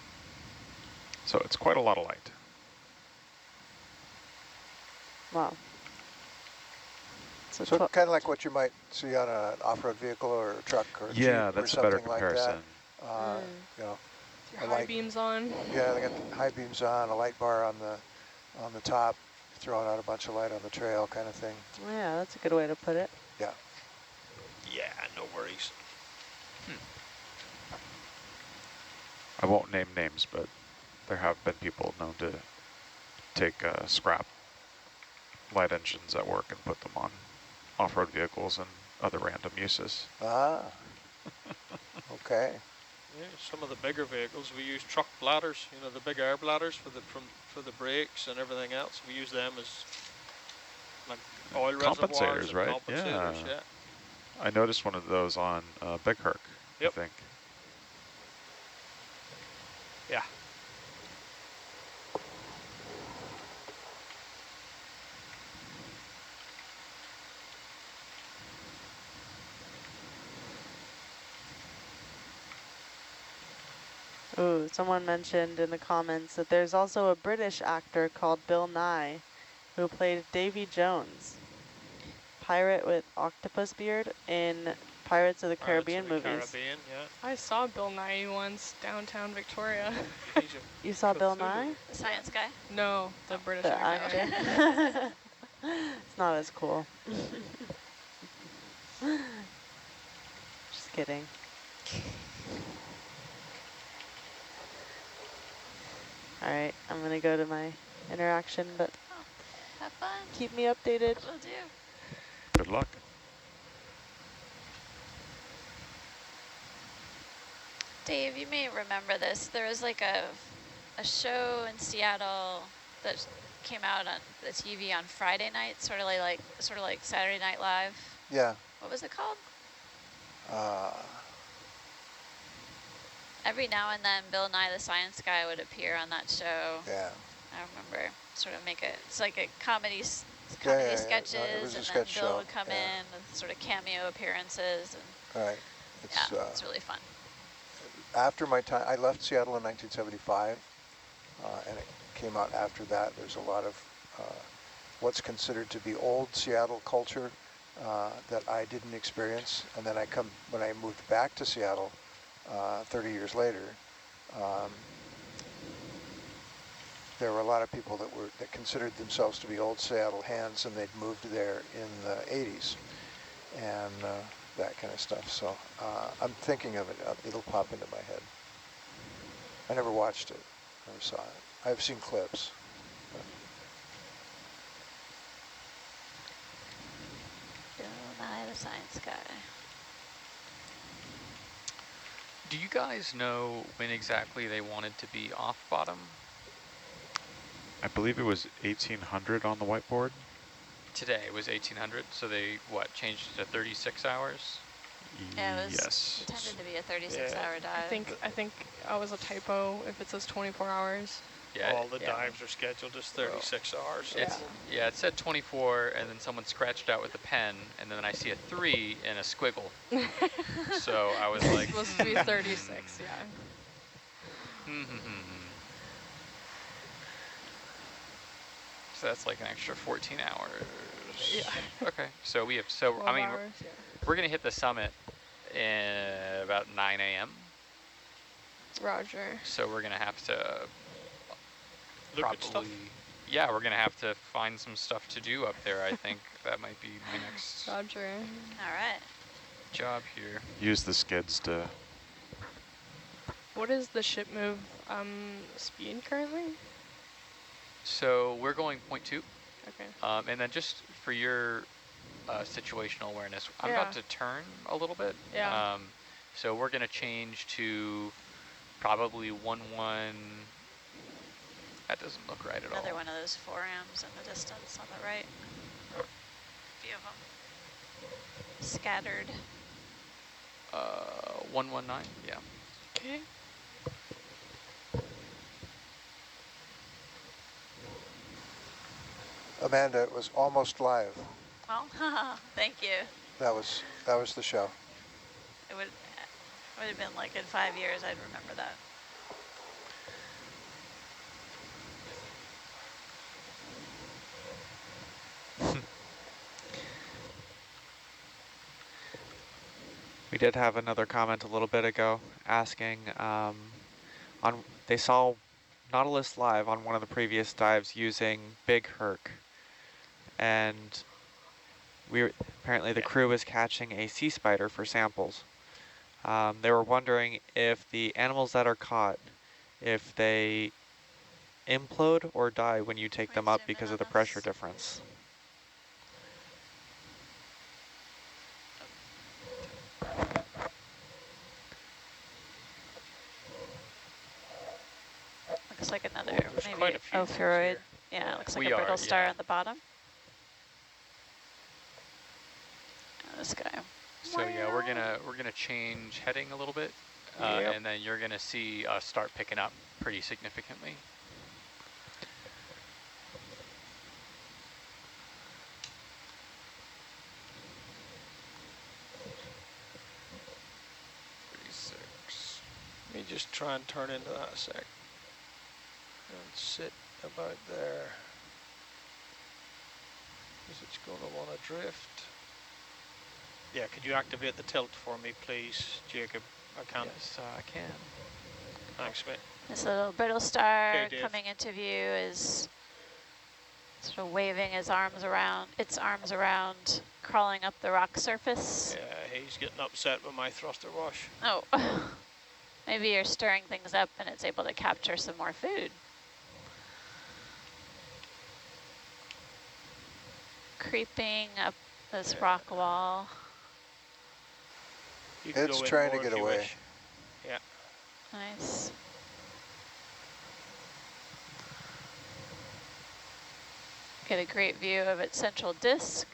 So it's quite a lot of light. Wow. So kind of like what you might see on an off-road vehicle or a truck or a Jeep that's or a better something like comparison. that. Your high beams on. Yeah, they got the high beams on, a light bar on the top, throwing out a bunch of light on the trail kind of thing. Yeah, that's a good way to put it. Yeah. Yeah, no worries. I won't name names, but there have been people known to take scrap light engines at work and put them on off-road vehicles and other random uses. Ah, okay. Yeah, some of the bigger vehicles, we use truck bladders, the big air bladders for the brakes and everything else. We use them as like oil compensators, reservoirs, right? compensators, yeah. I noticed one of those on Big Herc, Yep. I think. Yeah. Ooh, someone mentioned in the comments that there's also a British actor called Bill Nye who played Davy Jones, pirate with octopus beard in Pirates of the Caribbean movies. Caribbean, yeah. I saw Bill Nye once downtown Victoria. You saw Bill Nye? The science guy? No, the British The actor. actor? It's not as cool. Just kidding. All right, I'm gonna go to my interaction, but Have fun. keep me updated. Will do. Good luck. Dave, you may remember this. There was like a show in Seattle that came out on the TV on Friday night, sort of like Saturday Night Live. Yeah. What was it called? Uh, Every now and then, Bill Nye the Science Guy would appear on that show. yeah. I remember, sort of make it. It's like a comedy Yeah. sketches, No, it was a and then sketch Bill show. would come in with sort of cameo appearances. And Right. It's, yeah, it's really fun. after my time, I left Seattle in 1975, and it came out after that. There's a lot of what's considered to be old Seattle culture that I didn't experience. And then when I moved back to Seattle 30 years later, there were a lot of people that considered themselves to be old Seattle hands, and they'd moved there in the 80s and that kind of stuff. So I'm thinking of it. It'll pop into my head. I never watched it. Never saw it. I've seen clips. Bill Nye the Science Guy. Do you guys know when exactly they wanted to be off bottom? I believe it was 1800 on the whiteboard. Today it was 1800, so they, what, changed it to 36 hours? Yeah, it was Yes. intended to be a 36-hour dive. I think I was a typo if it says 24 hours. Yeah, All the yeah. dives are scheduled as 36 hours. So Yeah, it said 24, and then someone scratched out with a pen, and then I see a 3 and a squiggle. So I was like, It's supposed to be 36, yeah. So that's like an extra 14 hours. Yeah. Okay, so we have, so 12 I mean, hours, yeah. we're gonna hit the summit in about 9 a.m. Roger. So we're gonna have to look at stuff. yeah, we're gonna have to find some stuff to do up there. I think that might be my next Roger. All right. job here. Use the skids to. What is the ship move speed currently? So we're going 0.2. Okay. And then just for your situational awareness, I'm Yeah. about to turn a little bit. Yeah. So we're going to change to probably 1-1. That doesn't look right at all. Another one of those forams in the distance on the right. A few of them. Scattered. 119, yeah. Okay. Amanda, it was almost live. Well, thank you. That was the show. It would have been like in 5 years, I'd remember that. We did have another comment a little bit ago asking they saw Nautilus live on one of the previous dives using Big Herc, and apparently the crew was catching a sea spider for samples. They were wondering if the animals that are caught, if they implode or die when you take them up because of the pressure difference. Looks like another, There's maybe quite a few things ophiuroid. here. Yeah, it looks like We a brittle are, star yeah. on the bottom. Oh, this guy. So yeah, we're gonna change heading a little bit, Yep. and then you're gonna see us start picking up pretty significantly. Let me just try and turn into that a sec. And sit about there. Because it's going to want to drift. Yeah, could you activate the tilt for me, please, Jacob? I can't. Yes, I can. Thanks, mate. This little brittle star Okay, Dave. coming into view is sort of waving its arms around, crawling up the rock surface. Yeah, he's getting upset with my thruster wash. Oh, maybe you're stirring things up and it's able to capture some more food. Creeping up this rock wall. You can It's go in trying to more get if you away. wish. Yeah. Nice. Get a great view of its central disc.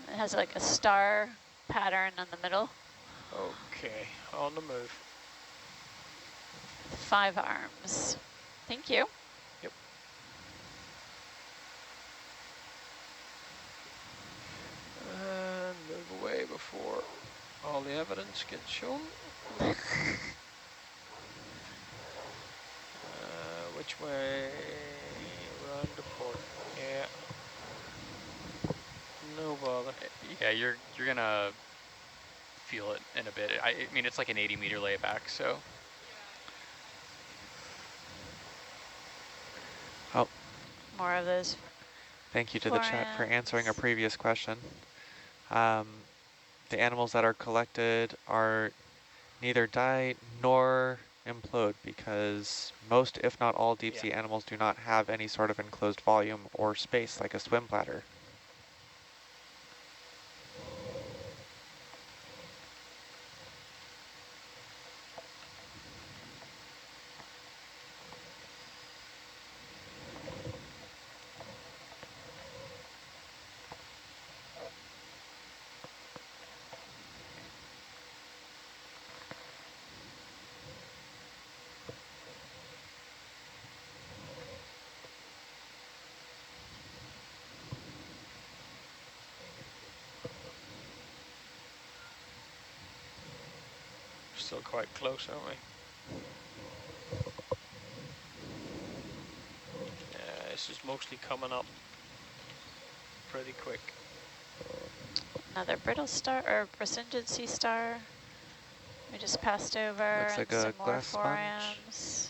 It has like a star pattern in the middle. Okay, on the move. 5 arms. Thank you. Yep. And move away before all the evidence gets shown. Which way? Round the port. Yeah. No bother. Yeah, you're gonna feel it in a bit. I mean, it's like an 80-meter layback, so. Oh, More of those. thank you to the chat for answering a Forams. previous question. The animals that are collected are neither die nor implode because most, if not all, deep sea animals do not have any sort of enclosed volume or space like a swim bladder. Still quite close, aren't we? Yeah, this is mostly coming up pretty quick. Another brittle star, or Brisingid sea star. We just passed over. Looks like and a some more glass sponge. forams.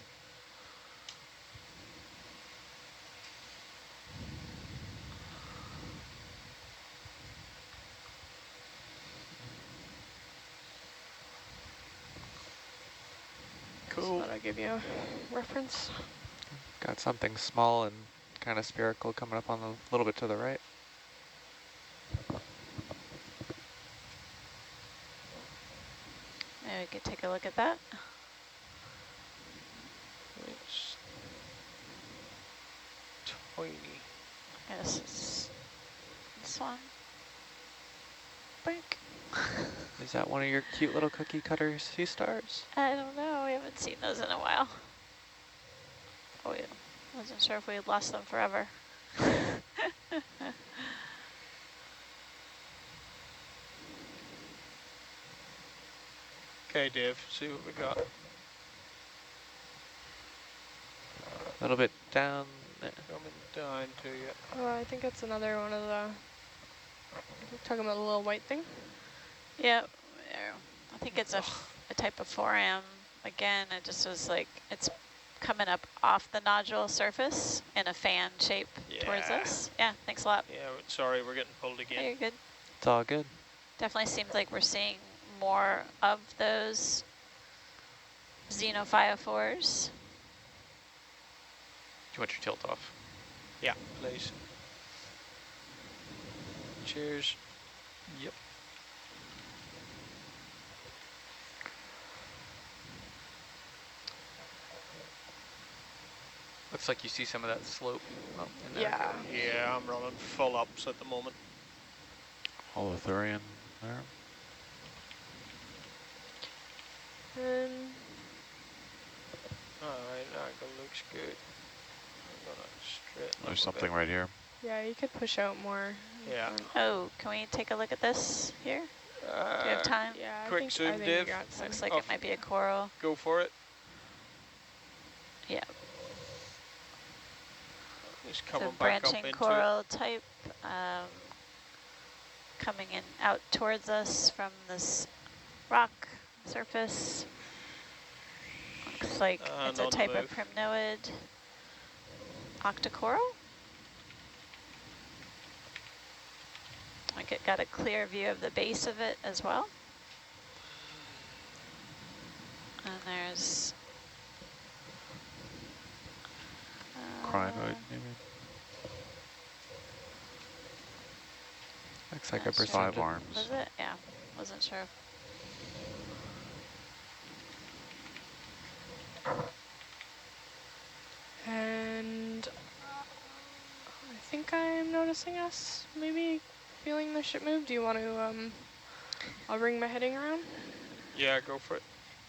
Cool. So that'll give you a reference. Got something small and kind of spherical coming up on a little bit to the right. Maybe we could take a look at that. It's tiny. Yes, it's this one. Brink. Is that one of your cute little cookie cutter sea stars? I don't know. We haven't seen those in a while. Oh, yeah. Wasn't sure if we had lost them forever. Okay, Dave, see what we got. A little bit down there. Coming down to you. Oh, I think it's another one of the. You're talking about the little white thing. Yep. I think it's a type of foram. Again, it just was like, it's coming up off the nodule surface in a fan shape towards us. Yeah, thanks a lot. Yeah, sorry, we're getting pulled Yeah, again. you're good. It's all good. Definitely seems like we're seeing more of those xenophyophores. Do you want your tilt off? Yeah, please. Cheers. Yep. Looks like you see some of that slope up in there. Yeah. Yeah, I'm running full ups at the moment. Holothurian there. Alright, angle looks good. I'm gonna straighten There's up a something bit. right here. Yeah, you could push out more. Yeah. Oh, can we take a look at this here? Do you have time? Yeah, Quick I zoom, think Dave. we got some. Looks like Off. it might be a coral. Go for it. Yeah. Just It's coming a back up branching into coral type coming in out towards us from this rock surface. Looks like it's a on the type of move. Primnoid. Octocoral? I got a clear view of the base of it as well. And there's Crinoid, maybe. Looks like a not sure. 5 Brisingid. arms. Was it? Yeah, wasn't sure. And I think I'm noticing us maybe feeling the ship move. Do you want to, I'll bring my heading around? Yeah, go for it.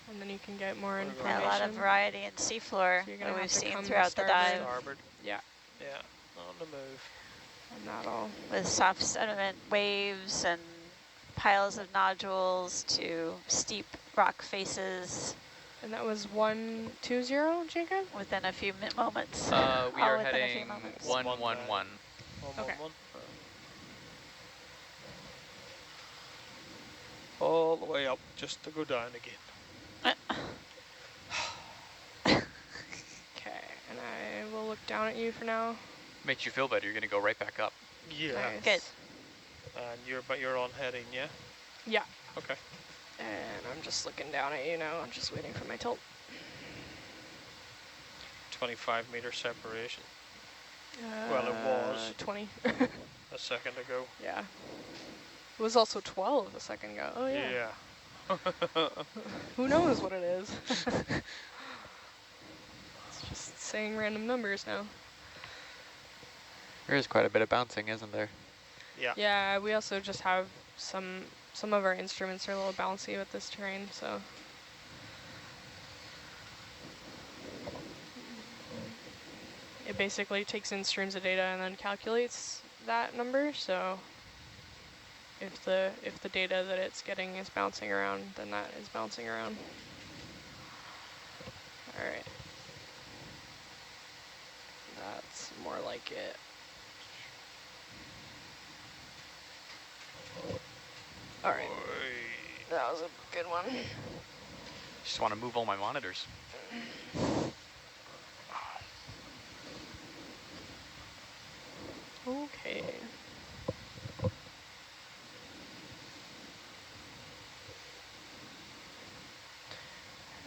And then you can get more Wanna go Yeah, a information. lot of variety in seafloor So you're that gonna we've have to seen come throughout the starboard. dive, Starboard. Yeah, Yeah, on the move. and that'll. with soft sediment waves and piles of nodules to steep rock faces And that was 120, Jacob? within a few moments. We All are within a few heading moments. 111. 111. Okay. All the way up, just to go down again. Okay, and I will look down at you for now. Makes you feel better. You're going to go right back up. Yeah. Nice. Good. And you're on heading, yeah? Yeah. Okay. And I'm just looking down at you now. I'm just waiting for my tilt. 25-meter separation. Well, it was 20. a second ago. Yeah. It was also 12 a second ago. Oh, yeah. Yeah. Who knows what it is? It's just saying random numbers now. There is quite a bit of bouncing, isn't there? Yeah. Yeah, we also just have some of our instruments are a little bouncy with this terrain, so. It basically takes in streams of data and then calculates that number, so if the data that it's getting is bouncing around, then that is bouncing around. All right. That's more like it. All right. That was a good one. Just want to move all my monitors. Okay.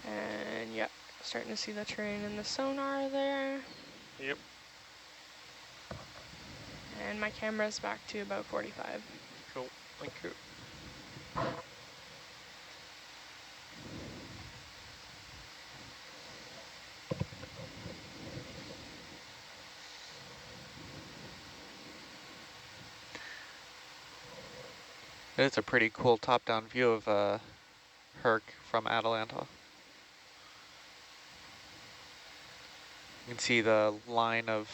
And yeah, starting to see the terrain in the sonar there. Yep. And my camera's back to about 45. Cool. Thank you. It's a pretty cool top-down view of Herc from Atalanta. You can see the line of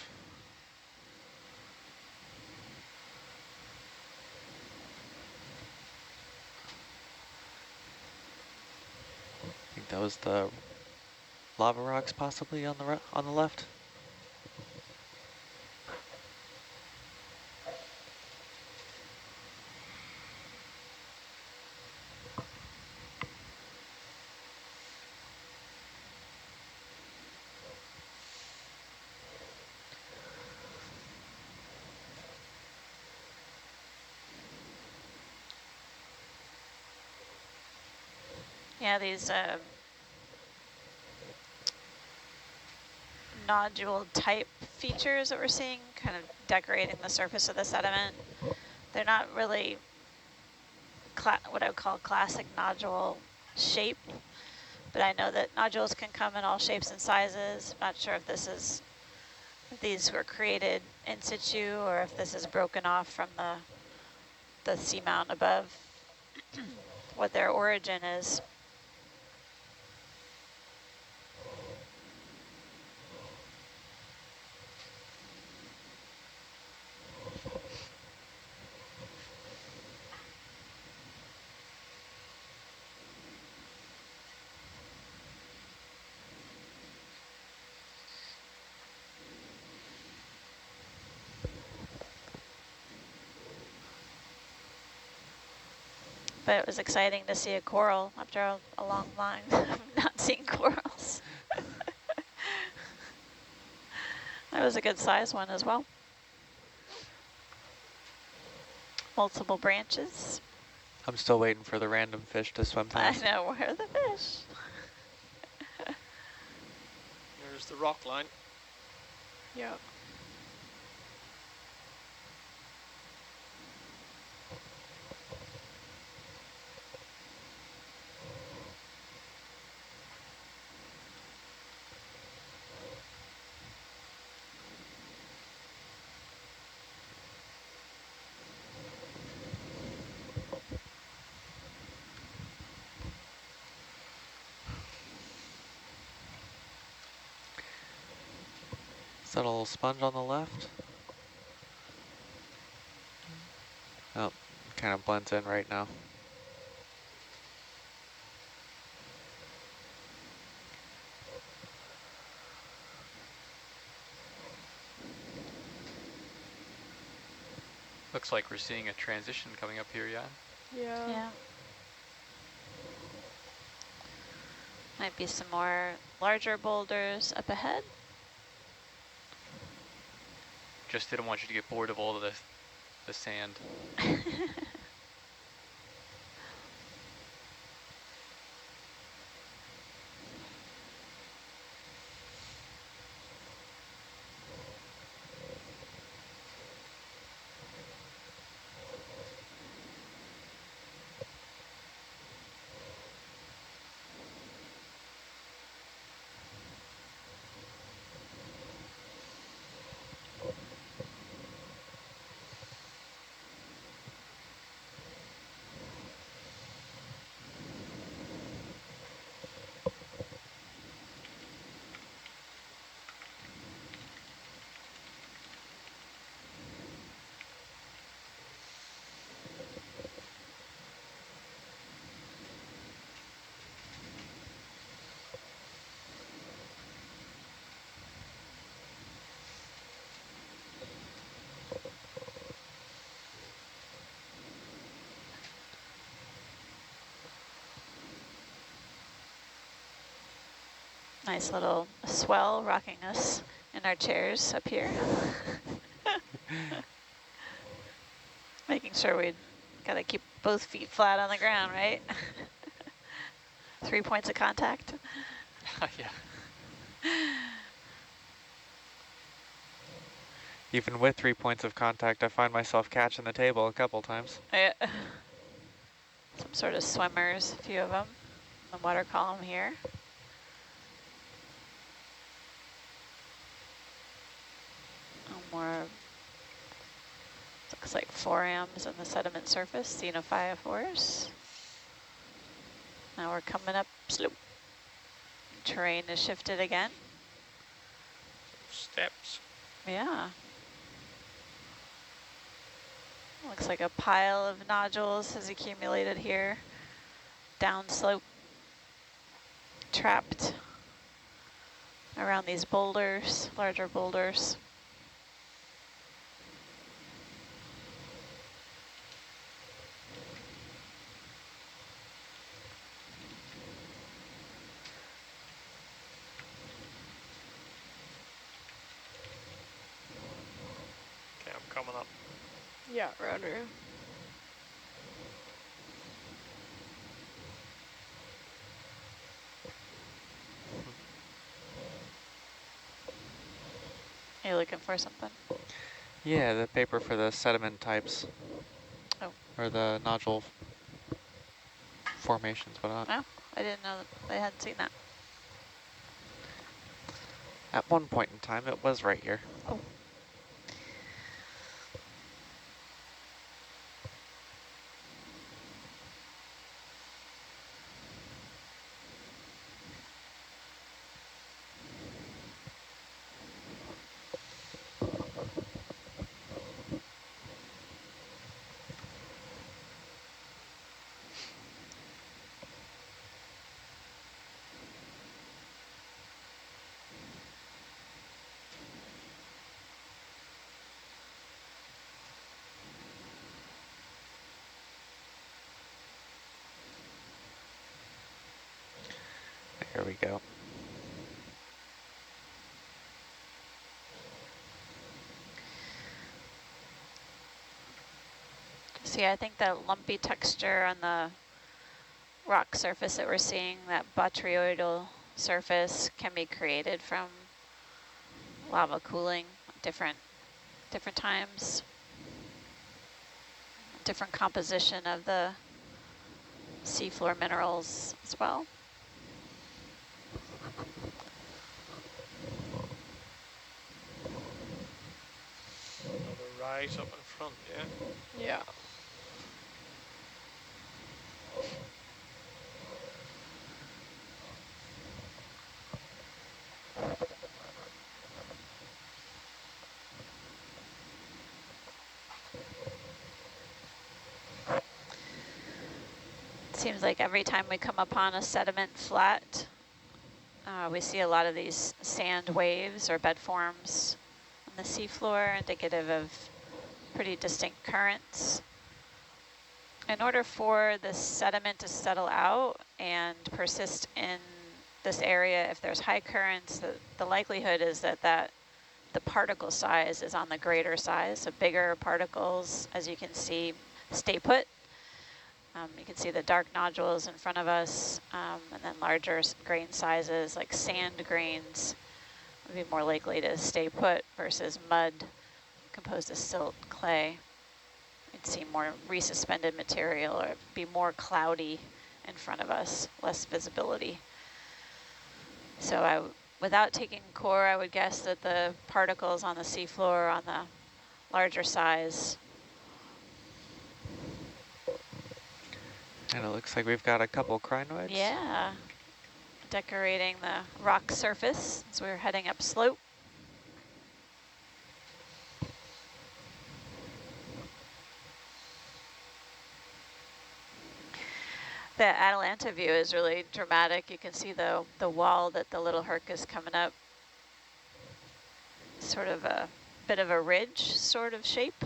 I think that was the lava rocks possibly on the left. Yeah, these nodule type features that we're seeing kind of decorating the surface of the sediment. They're not really what I would call classic nodule shape, but I know that nodules can come in all shapes and sizes. I'm not sure if these were created in situ or if this is broken off from the seamount above, what their origin is. But it was exciting to see a coral after a long line of not seeing corals. That was a good size one as well. Multiple branches. I'm still waiting for the random fish to swim past. I know, where are the fish? There's the rock line. Yep. that a little sponge on the left? Oh, kind of blends in right now. Looks like we're seeing a transition coming up here, yeah? Yeah. Might be some more larger boulders up ahead. Just didn't want you to get bored of all of the sand. Nice little swell rocking us in our chairs up here. Making sure we gotta keep both feet flat on the ground, right? 3 points of contact. Yeah. Even with 3 points of contact, I find myself catching the table a couple times. Yeah. Some sort of swimmers, a few of them. The water column here. More, looks like forams on the sediment surface, xenophyophores. Now we're coming up slope. Terrain is shifted again. Steps. Yeah. Looks like a pile of nodules has accumulated here. Downslope, trapped around these boulders, larger boulders. Okay, I'm coming up. Yeah, roger. Are you looking for something? Yeah, the paper for the sediment types. Oh. Or the nodule formations, whatnot. Oh, I didn't know that I hadn't seen that. At one point in time, it was right here. Oh. There we go. See, I think that lumpy texture on the rock surface that we're seeing, that botryoidal surface, can be created from lava cooling at different times. Different composition of the seafloor minerals as well. Another rise up in front, yeah. Yeah. seems like every time we come upon a sediment flat, we see a lot of these sand waves or bed forms on the seafloor, indicative of pretty distinct currents. In order for the sediment to settle out and persist in this area, if there's high currents, the likelihood is that the particle size is on the greater size. So bigger particles, as you can see, stay put. You can see the dark nodules in front of us, and then larger grain sizes like sand grains would be more likely to stay put versus mud composed of silt, clay. You'd see more resuspended material or be more cloudy in front of us, less visibility. So without taking core, I would guess that the particles on the seafloor are on the larger size. And it looks like we've got a couple crinoids. Yeah, decorating the rock surface as we're heading up slope. The Atalanta view is really dramatic. You can see the wall that the little Herc is coming up. Sort of a bit of a ridge sort of shape.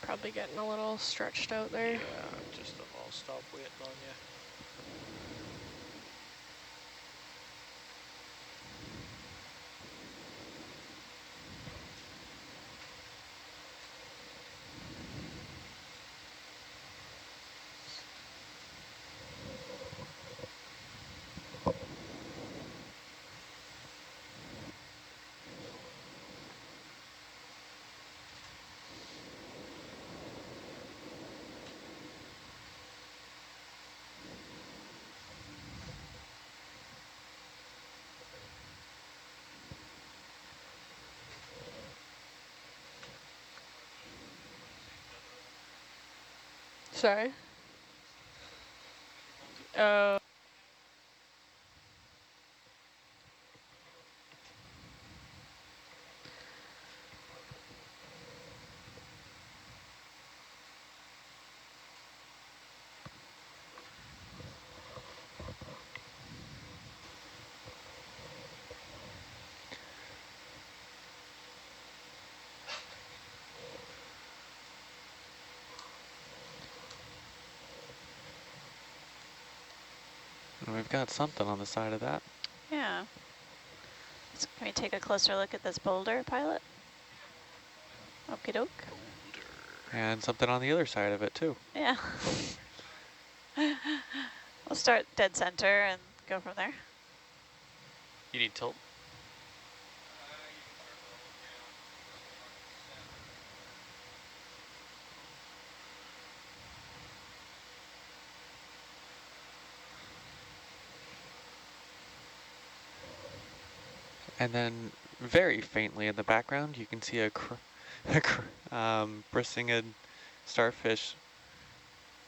Probably getting a little stretched out there. Yeah, just I'll stop waiting on you. Sorry. And we've got something on the side of that. Yeah. So can we take a closer look at this boulder, pilot? Okie doke. And something on the other side of it too. Yeah. We'll start dead center and go from there. You need tilt. And then very faintly in the background, you can see a Brisingid starfish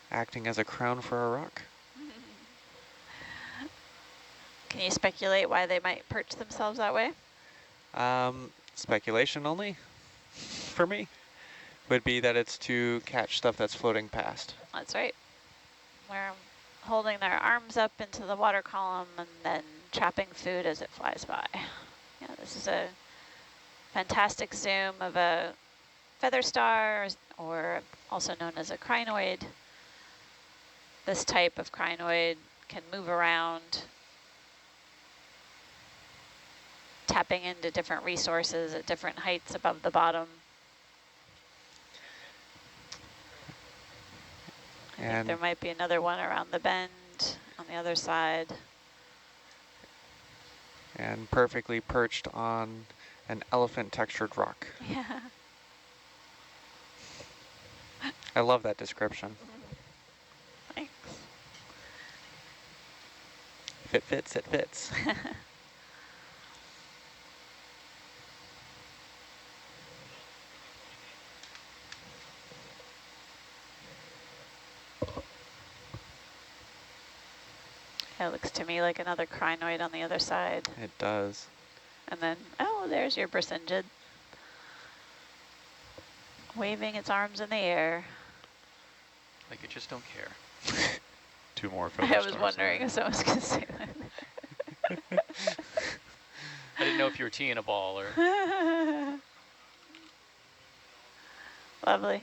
acting as a crown for a rock. Can you speculate why they might perch themselves that way? Speculation only, for me, would be that it's to catch stuff that's floating past. That's right. They're holding their arms up into the water column and then trapping food as it flies by. Yeah, this is a fantastic zoom of a feather star, or also known as a crinoid. This type of crinoid can move around, tapping into different resources at different heights above the bottom. think And there might be another one around the bend on the other side. and perfectly perched on an elephant textured rock. Yeah. I love that description. Thanks. If it fits, it fits. It looks to me like another crinoid on the other side. It does. And then, oh, there's your Brisingid. Waving its arms in the air. Like you just don't care. 2 more I feather was stars wondering there. if someone was going to say I didn't know if you were teeing a ball or... that. Lovely.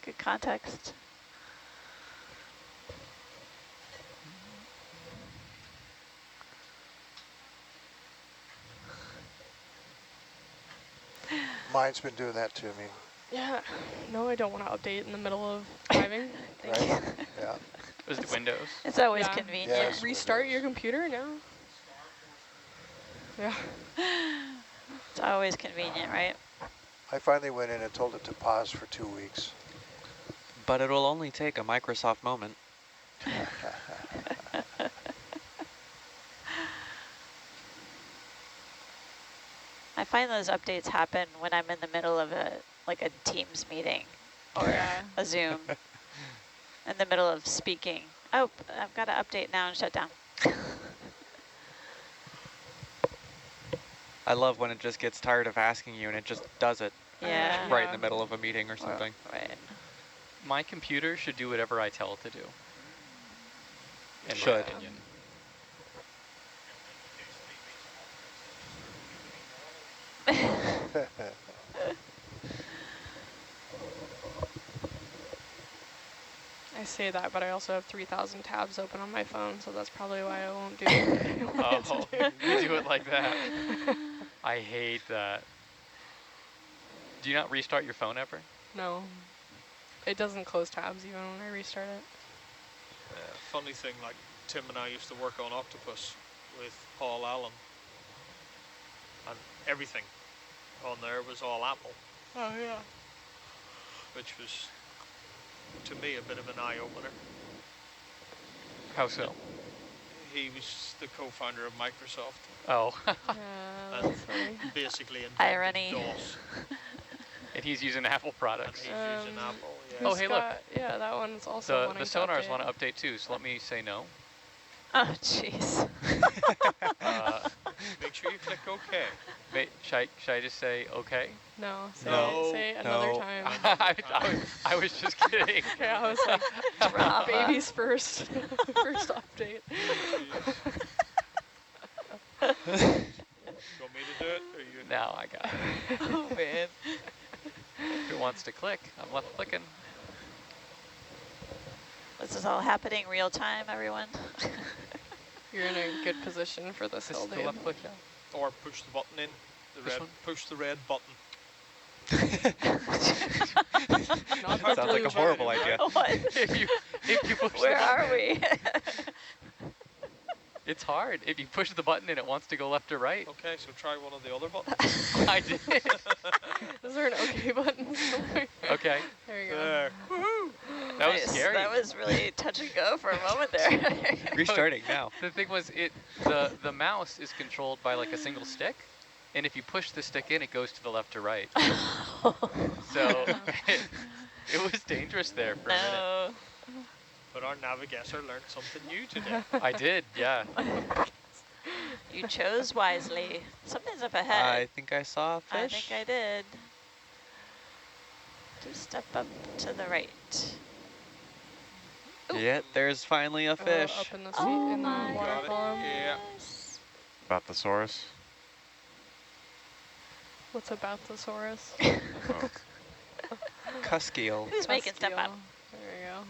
Good context. Mine's been doing that to me, Yeah. No, I don't want to update in the middle of driving. Thank you. right? Yeah. Was it Windows? It's always Yeah. convenient. Yes. Restart your computer now. Yeah. It's always convenient, right? I finally went in and told it to pause for 2 weeks. But it'll only take a Microsoft moment. I find those updates happen when I'm in the middle of a Teams meeting or Yeah. a Zoom. In the middle of speaking. Oh, I've got to update now and shut down. I love when it just gets tired of asking you and it just does it Yeah. right in the middle of a meeting or something. Right. My computer should do whatever I tell it to do. In my Should. opinion. I say that, but I also have 3,000 tabs open on my phone, so that's probably why I won't do it. Oh, you do it like that. I hate that. Do you not restart your phone ever? No. It doesn't close tabs even when I restart it. Funny thing, like Tim and I used to work on Octopus with Paul Allen, and everything on there was all Apple, Oh, yeah. which was, to me, a bit of an eye-opener. How so? He was the co-founder of Microsoft, Oh. Yeah, that's funny. basically invented Irony. DOS, And he's using Apple and products. he's using Apple. Yeah. Oh, Who's hey, look. Yeah, that one's also The wanting to sonars update. want to update too, so let me say no. Oh, jeez. Make sure you click OK. Should I just say okay? No, say, No. say it another No. time. I was just kidding. Okay, I was like, Drama. baby's first, first update. You want me to do it, or you? Now I got it. Oh, man. If it wants to click, I'm left clicking. This is all happening real time, everyone. You're in a good position for this This hill, is the dude. left click now. Or push the button in. This one? Push the red button. Not That sounds like a horrible Right. idea. What? If you push Where the button, are we? it's hard. If you push the button and it wants to go left or right. Okay, so try one of the other buttons. I did. Is there an OK button somewhere? Okay. There you go. There. That was Nice. scary. That was really touch and go for a moment there. Restarting now. The thing was, the mouse is controlled by like a single stick, and if you push the stick in, it goes to the left or right. So it was dangerous there for a minute. No. But our navigator learned something new today. I did, yeah. You chose wisely. Something's up I ahead. think I saw a I fish. think I did. Just step up to the right. Yeah, there's finally a fish. Up in the, Oh in the my water Got it. column. Yeah. goodness. Bathosaurus. What's a Bathosaurus? Oh, Cuskiel. Who's making stuff up? There we go.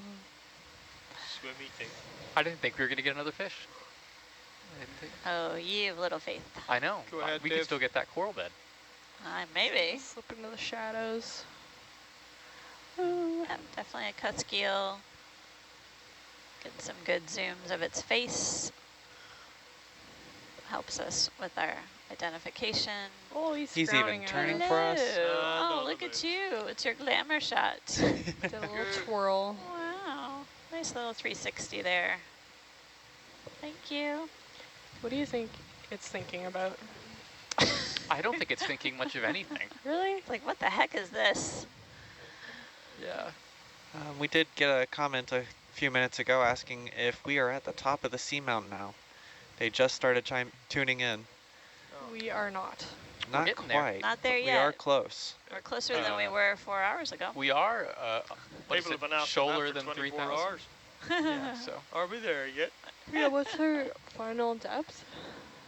Swimmy thing. I didn't think we were going to get another fish. I didn't think. Oh, ye of little faith. I know. Go ahead, we Dave. could still get that coral bed. Maybe. Slip into the shadows. Ooh, definitely a cusk eel. Get some good zooms of its face. Helps us with our identification. Oh, he's He's even frowning at turning us. for us. Oh, look at you. It's your glamour shot. Did a little twirl. Wow. Nice little 360 there. Thank you. What do you think it's thinking about? I don't think it's thinking much of anything. Really? It's like, what the heck is this? Yeah. We did get a comment a few minutes ago asking if we are at the top of the seamount now. They just started tuning in. We are not. Not getting there. quite. Not there but yet. We are close. We're closer than we were 4 hours ago. We are, People have been out shoulder for than 24 3,000. hours. Yeah, so Are we there yet? Yeah, what's our final depth?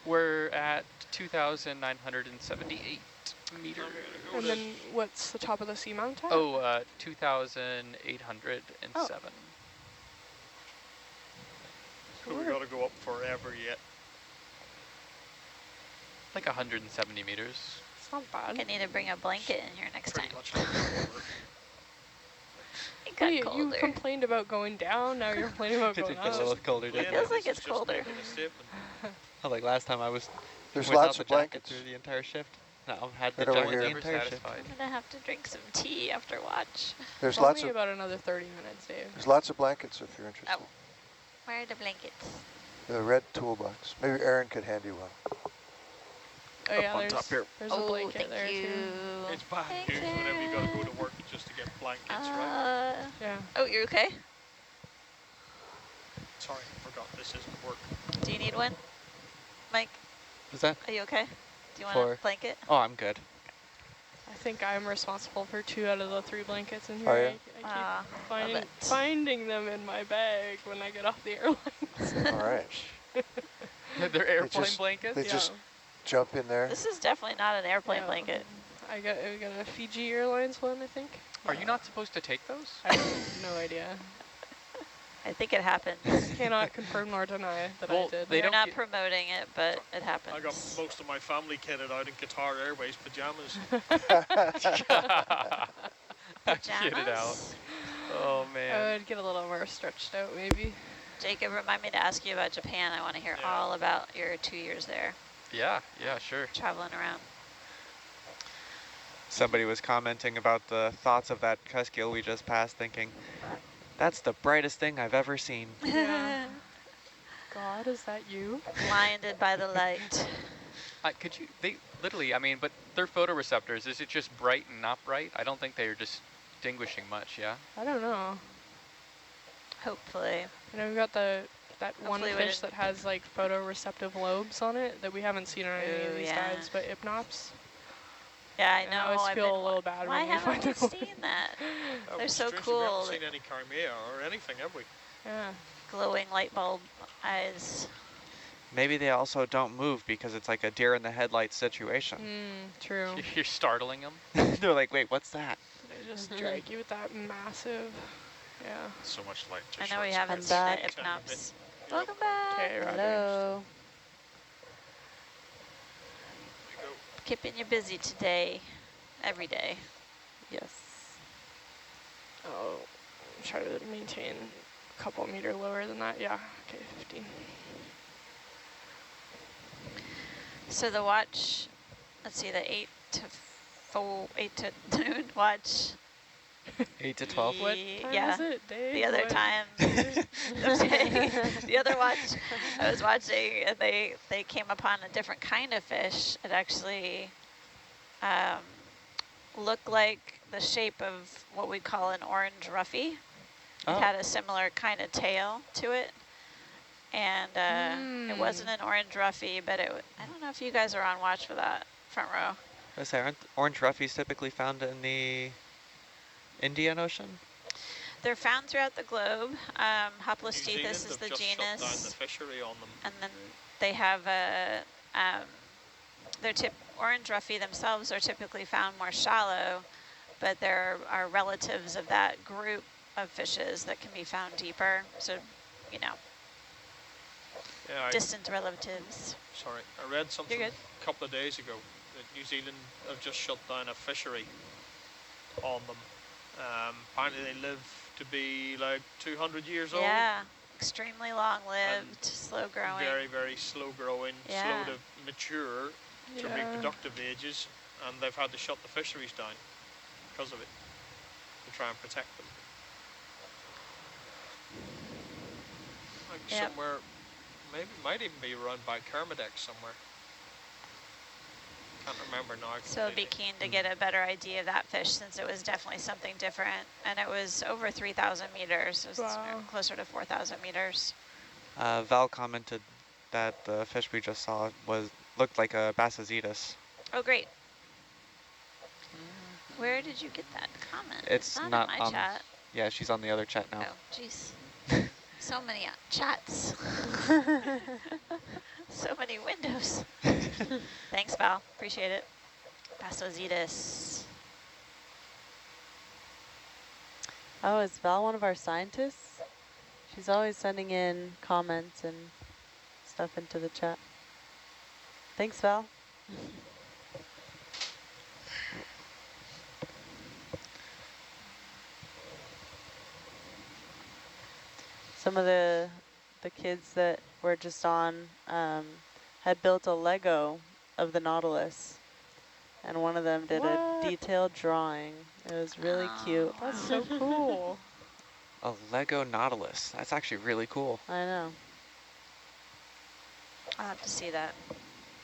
we're at 2,978 meters. And then what's the top of the seamount at? Oh, 2,807. So we got to go up forever yet. Like 170 meters. It's not I bad. need to bring a blanket in here next Pretty time. much like forever. It got You colder. complained about going down, now you're complaining about It going did get a up. little colder, It didn't feels it? like This it's is just colder. making a statement. Like last time I was There's without lots the of jacket blankets. through the entire shift. No, I've had the Right over jacket here. the Never entire shift. satisfied. I'm gonna have to drink some tea after watch. There's Only lots of about another 30 minutes, Dave. there's lots of blankets if you're interested. Oh. Where are the blankets? The red toolbox. Maybe Aaron could hand you one. Oh yeah, on there's, top here. there's a blanket there thank you. too. It's bad Thanks, news whenever you got to go Aaron. to work just to get blankets, right? Yeah. Oh, you're okay? Sorry, I forgot this isn't work. Do you need one? Mike, Was that? are you okay? Do you want For- a blanket? Oh, I'm good. I think I'm responsible for 2 out of the 3 blankets in here. Oh, yeah? I keep love it. finding them in my bag when I get off the airline. All right. They're airplane just- blankets? They just jump in there. This is definitely not an airplane Yeah. blanket. I got a Fiji Airlines one, I think. Are you not supposed to take those? I have no idea. I think it happens. Cannot confirm nor deny that Well, I did. they We're don't not get- promoting it, but it happens. I got most of my family kitted out in Qatar Airways pajamas. Get it out. Oh, I man. would get a little more stretched out, maybe. Jacob, remind me to ask you about Japan. I want to hear Yeah. all about your 2 years there, Yeah, sure. traveling around. Somebody was commenting about the thoughts of that cusk gill we just passed, thinking, that's the brightest thing I've ever seen. Yeah. God, is that you? Blinded by the light. Could you, they literally, I mean, but they're photoreceptors. Is it just bright and not bright? I don't think they're distinguishing much, yeah? I don't know. Hopefully. You know, we've got that one Hopefully we fish didn't- that has like photoreceptive lobes on it that we haven't seen on any of Ooh, these yeah. guides, but Hypnops. Yeah, I And know. I always I've feel been- a little bad Why when we haven't find we them. seen that? Oh, They're so strangely, we cool. haven't seen any Crimea or anything, have we? Yeah. Glowing light bulb eyes. Maybe they also don't move because it's like a deer in the headlights situation. True. You're startling them. They're like, wait, what's that? They just drag you with that massive. Yeah. So much light. I know we haven't I'm seen back. the Hypnops. Yep. Welcome back. Okay, Roger. Hello. We go. Keeping you busy today. Every day. Yes. Oh, try to maintain a couple meter lower than that. Yeah. Okay, 15. So the watch, let's see, the 8 to noon watch. 8 to 12. What Ye- time yeah. is it, Dave? The other What? time, okay. The other watch I was watching, and they came upon a different kind of fish. It actually looked like the shape of what we call an orange roughy. Oh. It had a similar kind of tail to it. And it wasn't an orange roughy, but I don't know if you guys are on watch for that front row. I say, aren't orange roughies typically found in the Indian Ocean? They're found throughout the globe. New Hoplostethis Zealand is have the just shut down the genus. fishery on them. And then they have a, orange roughy themselves are typically found more shallow, but there are relatives of that group of fishes that can be found deeper. So, you know, Yeah, distant relatives. sorry, I read something You're good. a couple of days ago that New Zealand have just shut down a fishery on them. Apparently they live to be like 200 years old. Yeah, extremely long-lived, slow-growing. Very, very slow growing, Yeah. slow to mature to reproductive ages, and they've had to shut the fisheries down because of it, to try and protect them. Like somewhere, maybe might even be run by Kermadex somewhere. Can't remember now. So I'd be keen to get a better idea of that fish, since it was definitely something different, and it was over 3,000 meters. It was closer to 4,000 meters. Val commented that the fish we just saw looked like a Brisingid. Oh, great. Where did you get that comment? It's not in my chat. Yeah, she's on the other chat now. Oh, jeez. So many chats. So many windows. Thanks, Val. Appreciate it. Brisingid. Oh, is Val one of our scientists? She's always sending in comments and stuff into the chat. Thanks, Val. Some of the kids that were just on had built a Lego of the Nautilus, and one of them did a detailed drawing. It was really cute. That's so cool. A Lego Nautilus. That's actually really cool. I know. I'll have to see that.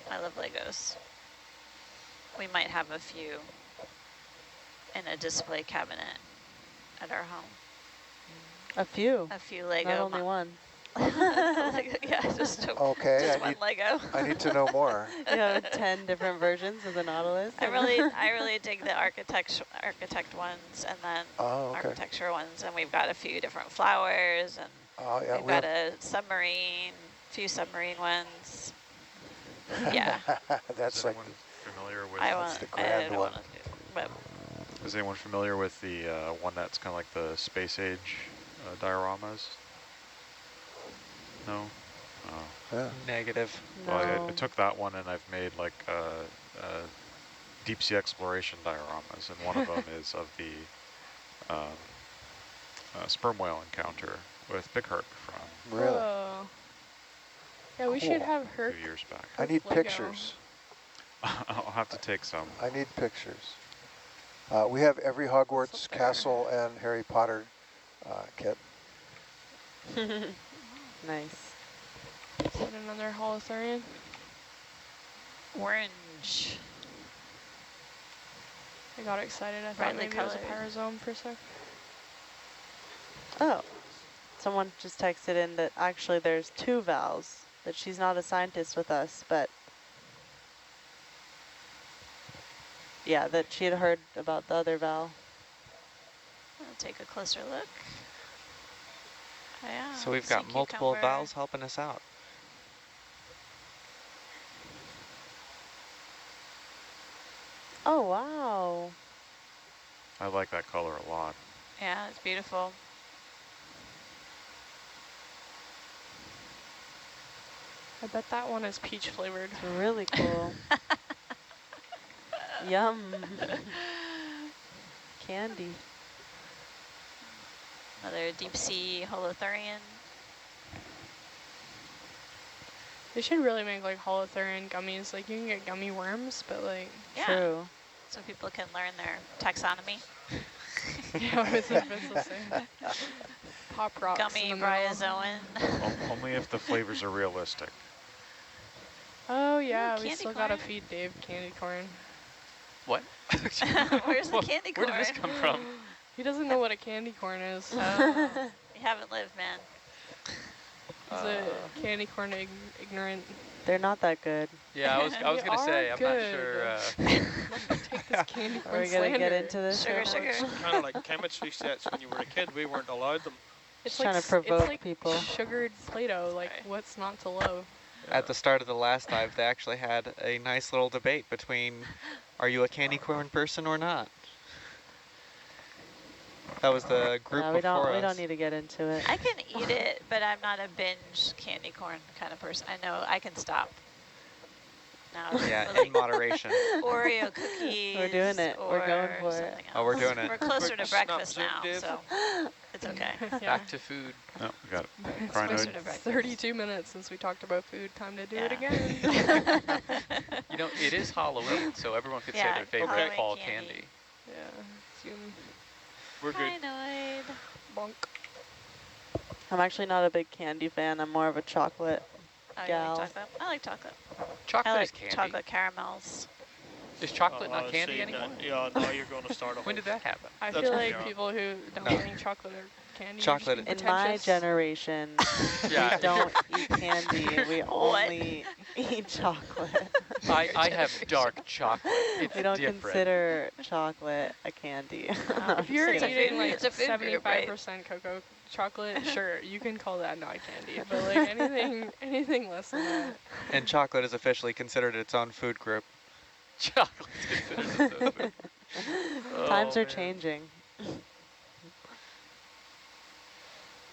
I love Legos. We might have a few in a display cabinet at our home. A few. A few Lego. Not only one. Yeah, just one Lego. I need to know more. You have 10 different versions of the Nautilus. I really dig the architect ones, and then architecture ones, and we've got a few different flowers, and we've got a submarine, few submarine ones. Yeah. That's like familiar with the grand one. Is anyone familiar with the one that's kind of like the space age dioramas? No? Yeah. Negative. No. Well, I took that one and I've made like deep sea exploration dioramas, and one of them is of the sperm whale encounter with Big Herc from Really? Yeah, we should have her. 2 years back. I need pictures. I'll have to take some. I need pictures. We have every Hogwarts castle and Harry Potter kit. Nice. Is that another holothurian? Orange. I got excited. I thought Brightly maybe it was a colored. pyrosome for a sec. Oh, someone just texted in that actually there's 2 Vals, that she's not a scientist with us, but yeah, that she had heard about the other Val. I'll take a closer look. Yeah, So we've got multiple Vals helping us out. Oh, wow. I like that color a lot. Yeah, it's beautiful. I bet that one is peach flavored. It's really cool. Yum. Candy. Another deep sea holothurian. They should really make like holothurian gummies. Like you can get gummy worms, but like True. So people can learn their taxonomy. Yeah, I was about to say. Pop rocks. Gummy bryozoan. Only if the flavors are realistic. Oh yeah, Ooh, we candy still corn. gotta feed Dave candy corn. What? Where's the candy corn? Where did this come from? He doesn't know what a candy corn is. Oh, you haven't lived, man. He's a candy corn ignorant. They're not that good. Yeah, I was gonna say, I'm not sure. Take this candy corn Are we going to get slander. into this? Sugar, so sugar. much? Kind of like chemistry sets when you were a kid. We weren't allowed them. It's Trying like, to provoke it's like people. sugared Play-Doh. Like, what's not to love? At the start of the last dive, they actually had a nice little debate between, are you a candy corn person or not? That was the group No, before we us. don't need to get into it. I can eat it, but I'm not a binge candy corn kind of person. I know I can stop. now. Yeah, Like in moderation. Oreo cookies. We're doing it. We're going or for it. something Oh, we're else. doing it. We're closer to Quick snap breakfast zoom, now, Dave. so it's okay. Yeah. Back to food. No, we got it. It's Closer Crinoid. to been breakfast. 32 minutes since we talked about food. Time to do it Yeah. again. You know, it is Halloween, so everyone could say Yeah, their favorite Halloween fall candy. candy. Yeah. Zoom. We're good. Crinoid. Bonk. I'm actually not a big candy fan. I'm more of a chocolate Oh, you gal. like chocolate? I like chocolate. Chocolate I is like candy. chocolate caramels. Is chocolate Oh, not candy see, anymore? Yeah, now you're going to start a When did that happen? I That's feel what like they are. people who don't No. like chocolate or candy Chocolate- are just In my pretentious. generation, Yeah. we don't eat candy. We only eat chocolate. I have dark chocolate. It's We don't different. consider chocolate a candy. No, I'm If you're just kidding. eating like It's a food group, right? 75% cocoa chocolate, sure, you can call that not candy. But like anything less than that. And chocolate is officially considered its own food group. Chocolate's considered its own food. Times Oh, are man. changing.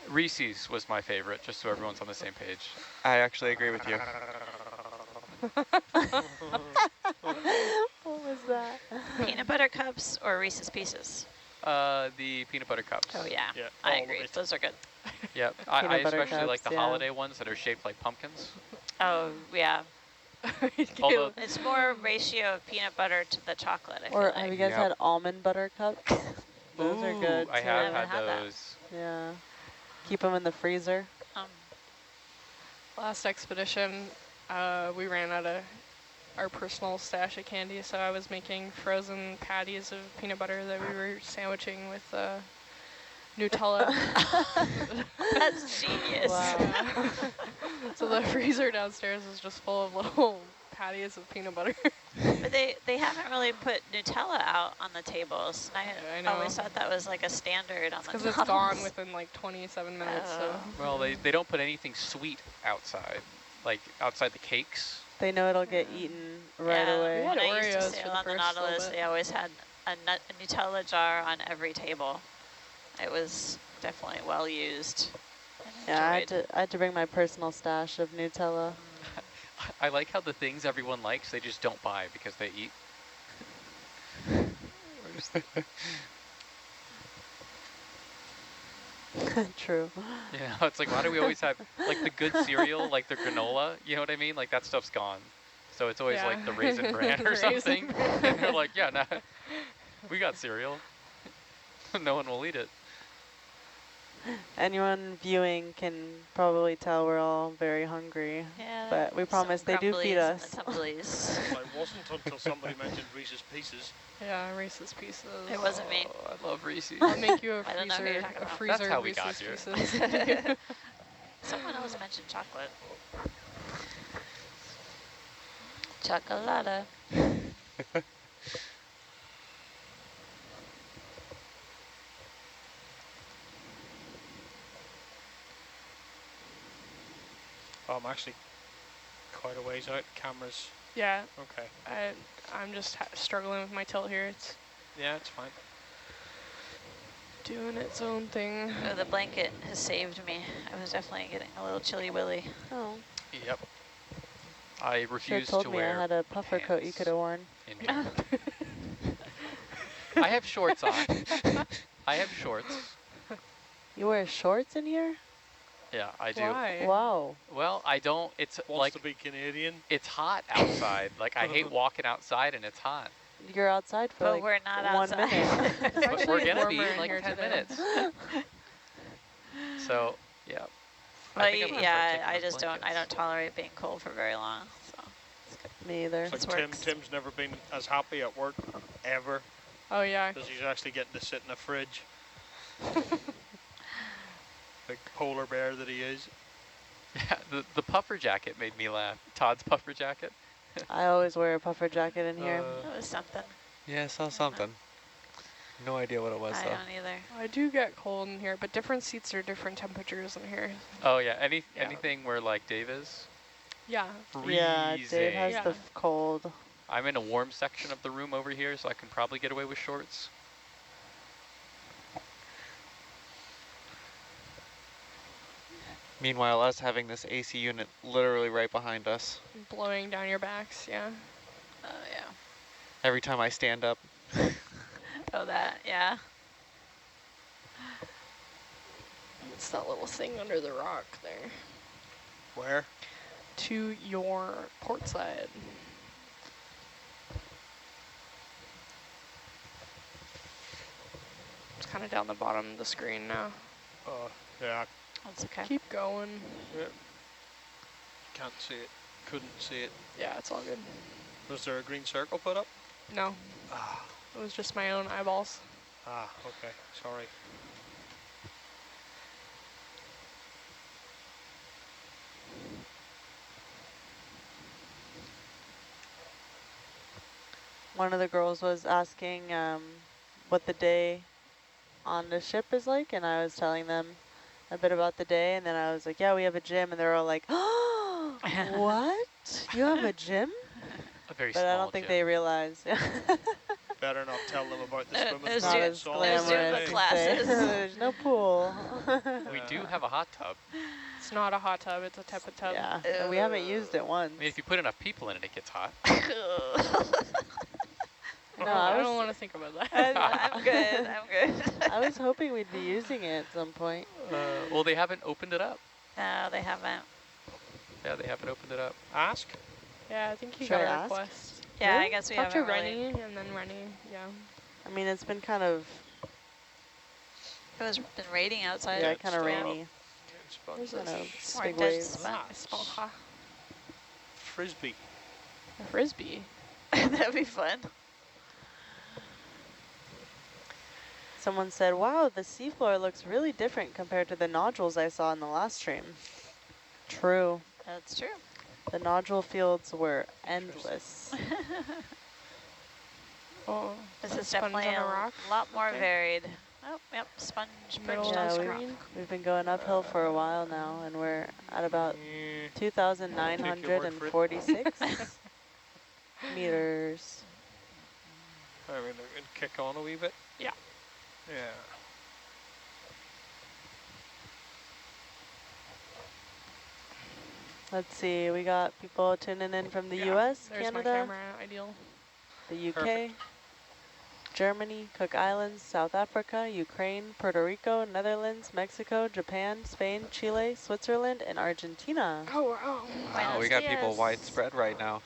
Reese's was my favorite, just so everyone's on the same page. I actually agree with you. What was that? Peanut butter cups or Reese's Pieces? The peanut butter cups. Oh yeah, Yeah, I all of agree. it. Those are good. Yep. I Peanut butter especially like cups, the yeah. holiday ones that are shaped like pumpkins. Oh yeah, Although it's more ratio of peanut butter to the chocolate. I feel Or like. have you guys Yep. had almond butter cups? Those are Ooh, good I too. have haven't had had that. those. Yeah. Keep them in the freezer. Last expedition, we ran out of our personal stash of candy, so I was making frozen patties of peanut butter that we were sandwiching with Nutella. That's genius. Wow. Yeah. So the freezer downstairs is just full of little patties of peanut butter. But they haven't really put Nutella out on the tables. And I I know. always thought that was like a standard on the Because it's gone within like 27 minutes. So. Well, they don't put anything sweet outside, like outside the cakes. They know it'll get eaten right away. We had When I used to Oreos sail for the on the first little Nautilus, bit. they always had a Nutella jar on every table. It was definitely well used. and Yeah, I enjoyed. had to bring my personal stash of Nutella. I like how the things everyone likes, they just don't buy because they eat. True. You know, it's like, why do we always have, like, the good cereal, like the granola, you know what I mean? Like, that stuff's gone. So it's always, like, the Raisin Bran The or Raisin something. Bran. And you're like, yeah, nah, we got cereal. No one will eat it. Anyone viewing can probably tell we're all very hungry. Yeah, But we some promise they do feed crumblies and us. the tumblies. I wasn't until somebody mentioned Reese's Pieces. Yeah, Reese's Pieces. It wasn't me. Oh, I love Reese's. I'll make you a I don't know who you're freezer, talking a about. freezer That's how we Reese's got here. Pieces. Someone else mentioned chocolate. Chocolata. Oh, I'm actually quite a ways out. Cameras. Yeah, Okay. I'm just struggling with my tilt here. It's Yeah, it's fine. doing its own thing. Oh, the blanket has saved me. I was definitely getting a little chilly willy. Oh, Yep. I should have refuse told to me wear I had a puffer coat you pants could have worn. in here. I have shorts on. I have shorts. You wear shorts in here? Yeah, I do. Why? Wow. Well, I don't, it's Wants like, to be Canadian. it's hot outside. Like, I hate walking outside and it's hot. You're outside for But like we're not 1 outside. minute. It's But actually we're gonna be warmer in in like here 10 today. minutes. So, yeah. Well, I think I'm gonna start yeah, taking I those just don't. I blankets. don't tolerate being cold for very long. So Me either. It's This like works. Tim's never been as happy at work ever Oh yeah. because he's actually getting to sit in a fridge. Big polar bear that he is. Yeah, the puffer jacket made me laugh. Todd's puffer jacket. I always wear a puffer jacket in here. that was something. Yeah, I saw something. No idea what it was, I though. don't either. I do get cold in here, but different seats are different temperatures in here. Oh yeah, Yeah. anything where like Dave is, Yeah. Yeah, freezing. Dave has Yeah. the cold. I'm in a warm section of the room over here, so I can probably get away with shorts. Meanwhile, us having this AC unit literally right behind us. Blowing down your backs, yeah. Oh, yeah. Every time I stand up. Oh, that, yeah. It's that little thing under the rock there. Where? To your port side. It's kind of down the bottom of the screen now. Yeah, That's okay. Keep going. yeah. Can't see it. Couldn't see it. Yeah, it's all good. Was there a green circle put up? No, Ah, it was just my own eyeballs. okay. Sorry. One of the girls was asking what the day on the ship is like, and I was telling them a bit about the day, and then I was like, yeah, we have a gym, and they're all like, oh, what? You have a gym? A very But small I don't think gym. they realize. Better not tell them about the No, swimming it's pool. Not doing- as It's all it's doing the glamorous. class. Classes. There's no pool. We do have a hot tub. It's not a hot tub, it's a tepid tub. Yeah, and we haven't used it once. I mean, if you put enough people in it, it gets hot. No, I I don't was, want to think about that. I'm good. I'm good. I was hoping we'd be using it at some point. Well, they haven't opened it up. No, they haven't. Yeah, they haven't opened it up. Ask. Yeah, I think you Should got I a ask? request. Yeah, Really? I guess we Talk to haven't really. Rennie, and then Rennie, yeah. I mean, it's been kind of, It was been raining outside. yeah, kind of still rainy. There's Kind a of More big dead waves. sponge. Frisbee. A frisbee. That'd be fun. Someone said, wow, the seafloor looks really different compared to the nodules I saw in the last stream. True. That's true. The nodule fields were endless. Oh, This a is sponge definitely on a a rock. lot more Okay. varied. Oh, yep, sponge Middle perched of on the the Yeah, rock. screen. we've been going uphill for a while now, and we're at about Yeah. 2,946 meters. I'm going to kick on a wee bit. Yeah. Yeah. Let's see, we got people tuning in from the Yeah, US, There's my Canada, camera, ideal. the UK, Perfect. Germany, Cook Islands, South Africa, Ukraine, Puerto Rico, Netherlands, Mexico, Japan, Spain, Chile, Switzerland, and Argentina. Oh, wow. Wow, we got people Buenos dias. widespread right now.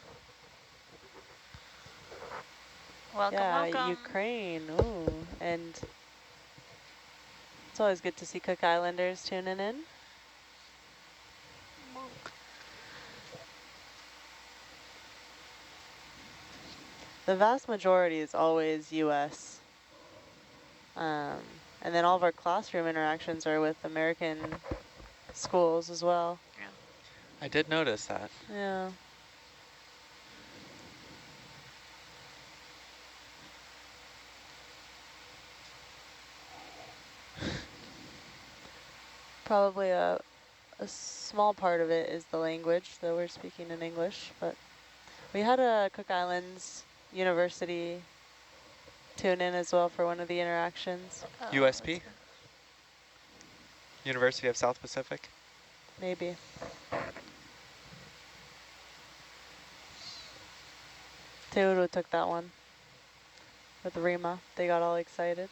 Welcome, Yeah, welcome. Ukraine, ooh, and it's always good to see Cook Islanders tuning in. The vast majority is always US. And then all of our classroom interactions are with American schools as well. I did notice that. Yeah. Probably a small part of it is the language, though we're speaking in English, but we had a Cook Islands University tune in as well for one of the interactions, Oh, USP? University of South Pacific? maybe. Teuru took that one with Rima. They got all excited.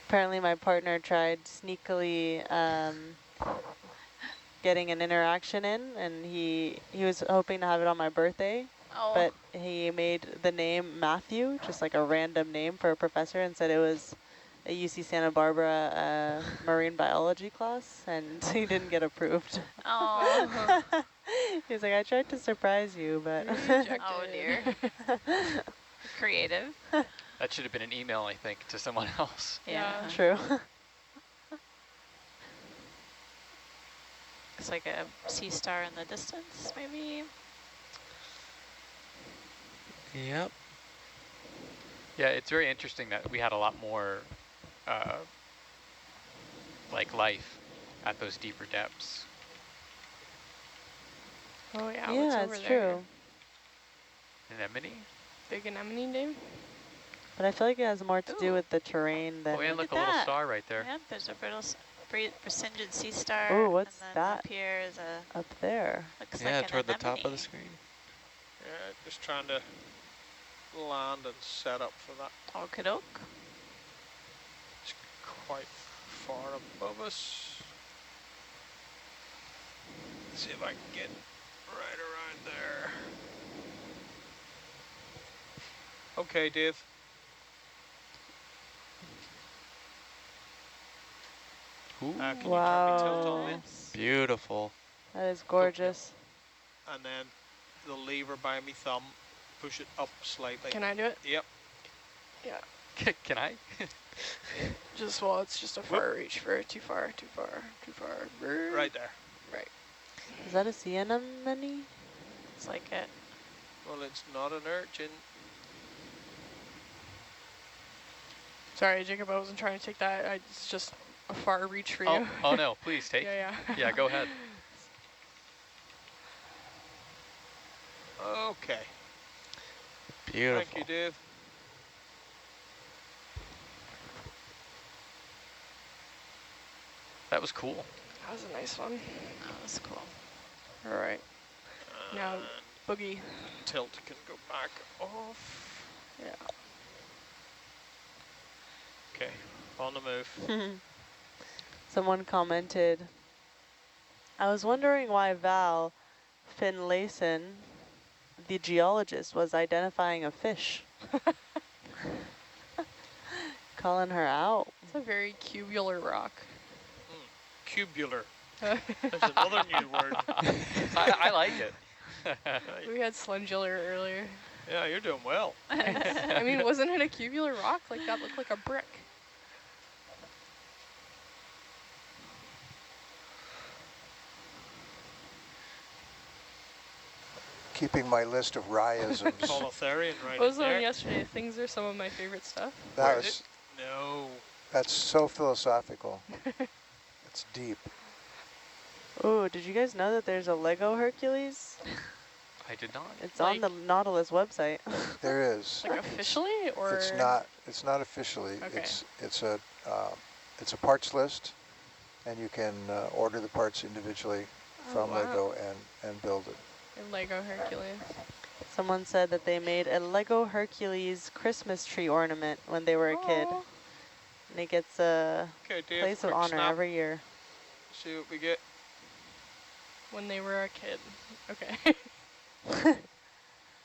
Apparently my partner tried sneakily getting an interaction in, and he was hoping to have it on my birthday, Oh, but he made the name Matthew, just like a random name for a professor, and said it was a UC Santa Barbara marine biology class, and he didn't get approved. oh, He's like, I tried to surprise you, but oh dear. Creative. That should have been an email, I think, to someone else. Yeah. True. Looks like a sea star in the distance, maybe. Yep. Yeah, it's very interesting that we had a lot more like life at those deeper depths. Oh, yeah, what's Yeah, over it's there? true. Anemone? Big anemone, Dave? But I feel like it has more to do Ooh. with the terrain than... Oh, and Look look, at a little that. star right there. Yep, there's a Brisingid seastar. Ooh, what's and then that up here is a, up there? looks Yeah, like an toward the top of the anemone. screen. Yeah, just trying to land and set up for that. Okie-doke. It's quite far above us. Let's see if I can get right around there. Okay, Dave. Ooh, Can you turn me tilt on Wow. in? beautiful. That is gorgeous. And then the lever by my thumb, push it up slightly. Can I do it? Yep. Yeah. Can I? Well, it's just a far reach for too far. Right there. Right. Is that a sea anemone? It's like it. Well, it's not an urchin. Sorry, Jacob, I wasn't trying to take that. It's just a far reach for Oh, you. oh no, please take. Yeah. Yeah, go ahead. Okay. Beautiful. Thank you, Dave. That was cool. That was a nice one. That was cool. All right. Now, boogie. Tilt can go back off. Yeah. Okay, on the move. Someone commented, I was wondering why Val Finlayson, the geologist, was identifying a fish. Calling her out. It's a very cubular rock. Cubular. There's another new word. I like it. We had slengular earlier. Yeah, you're doing well. I mean, wasn't it a cubular rock? Like, that looked like a brick. Keeping my list of rhyisms. Holothurian right What was in the one there. yesterday? Things are some of my favorite stuff. No. That's so philosophical. It's deep. Oh, did you guys know that there's a Lego Hercules? I did not. It's on the Nautilus website. There is. Like officially, or? It's not officially. Okay. It's a parts list, and you can order the parts individually from wow. Lego and build it. In Lego Hercules. Someone said that they made a Lego Hercules Christmas tree ornament when they were a kid. Aw. And it gets a Okay, Dave, place of quick honor snap. every year. See what we get. When they were a kid. Okay.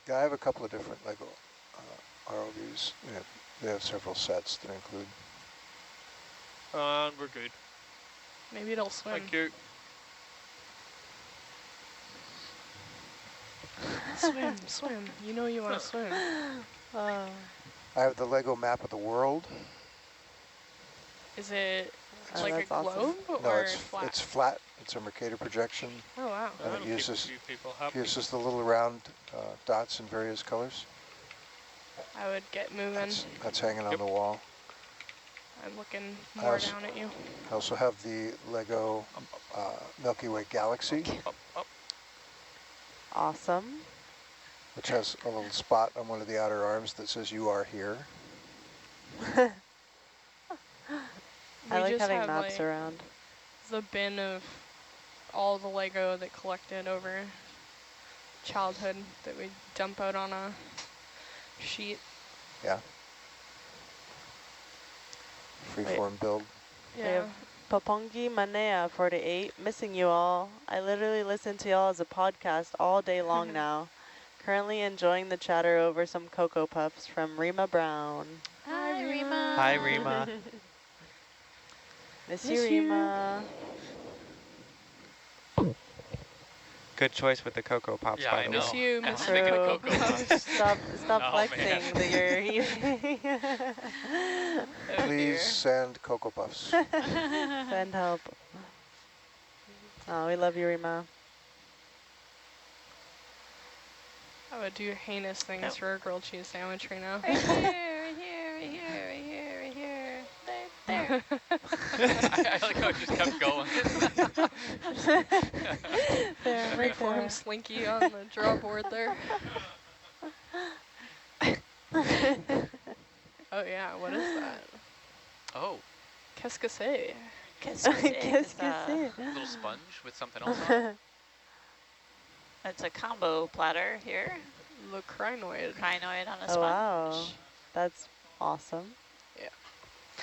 Yeah, I have a couple of different Lego ROVs. They have several sets that include. And we're good. Maybe it'll swim. Thank you. Swim. You know you want to swim. I have the Lego map of the world. Is it Oh, like a that's awesome. globe No, or it's flat? It's flat. It's a Mercator projection. Oh, wow. And That'll it keep a uses few people happy. the little round dots in various colors. I would get moving. That's hanging on Yep. the wall. I'm looking more also- down at you. I also have the Lego Milky Way Galaxy, Up. Awesome. which has a little spot on one of the outer arms that says "You are here." I like just having have, maps like, around. the bin of all the Lego that collected over childhood that we dump out on a sheet. Yeah. Freeform build. We Yeah. have Papongi Manea 48, missing you all. I literally listen to y'all as a podcast all day long now. Currently enjoying the chatter over some Cocoa Puffs from Rima Brown. Hi, Rima. Hi, Rima. Miss Miss you, you. Rima. Good choice with the Cocoa Pops, Yeah, by I the know. way. Miss you, I'm miss thinking you. of Cocoa Puffs. Stop Oh, flexing man. that you're eating. Oh, Please dear. send Cocoa Puffs. Send help. Oh, we love you, Rima. I would do heinous things for a grilled cheese sandwich right now. Right here, right here, right here, right here, right here. There. I like how it just kept going. There, right Freeform there. slinky on the draw board there. Oh yeah, what is that? Oh, Qu'est-ce que c'est? Qu'est-ce que c'est? Qu'est-ce que c'est? little sponge with something else on it. It's a combo platter here. Le crinoid. Crinoid on a Oh, sponge. wow. That's awesome. Yeah.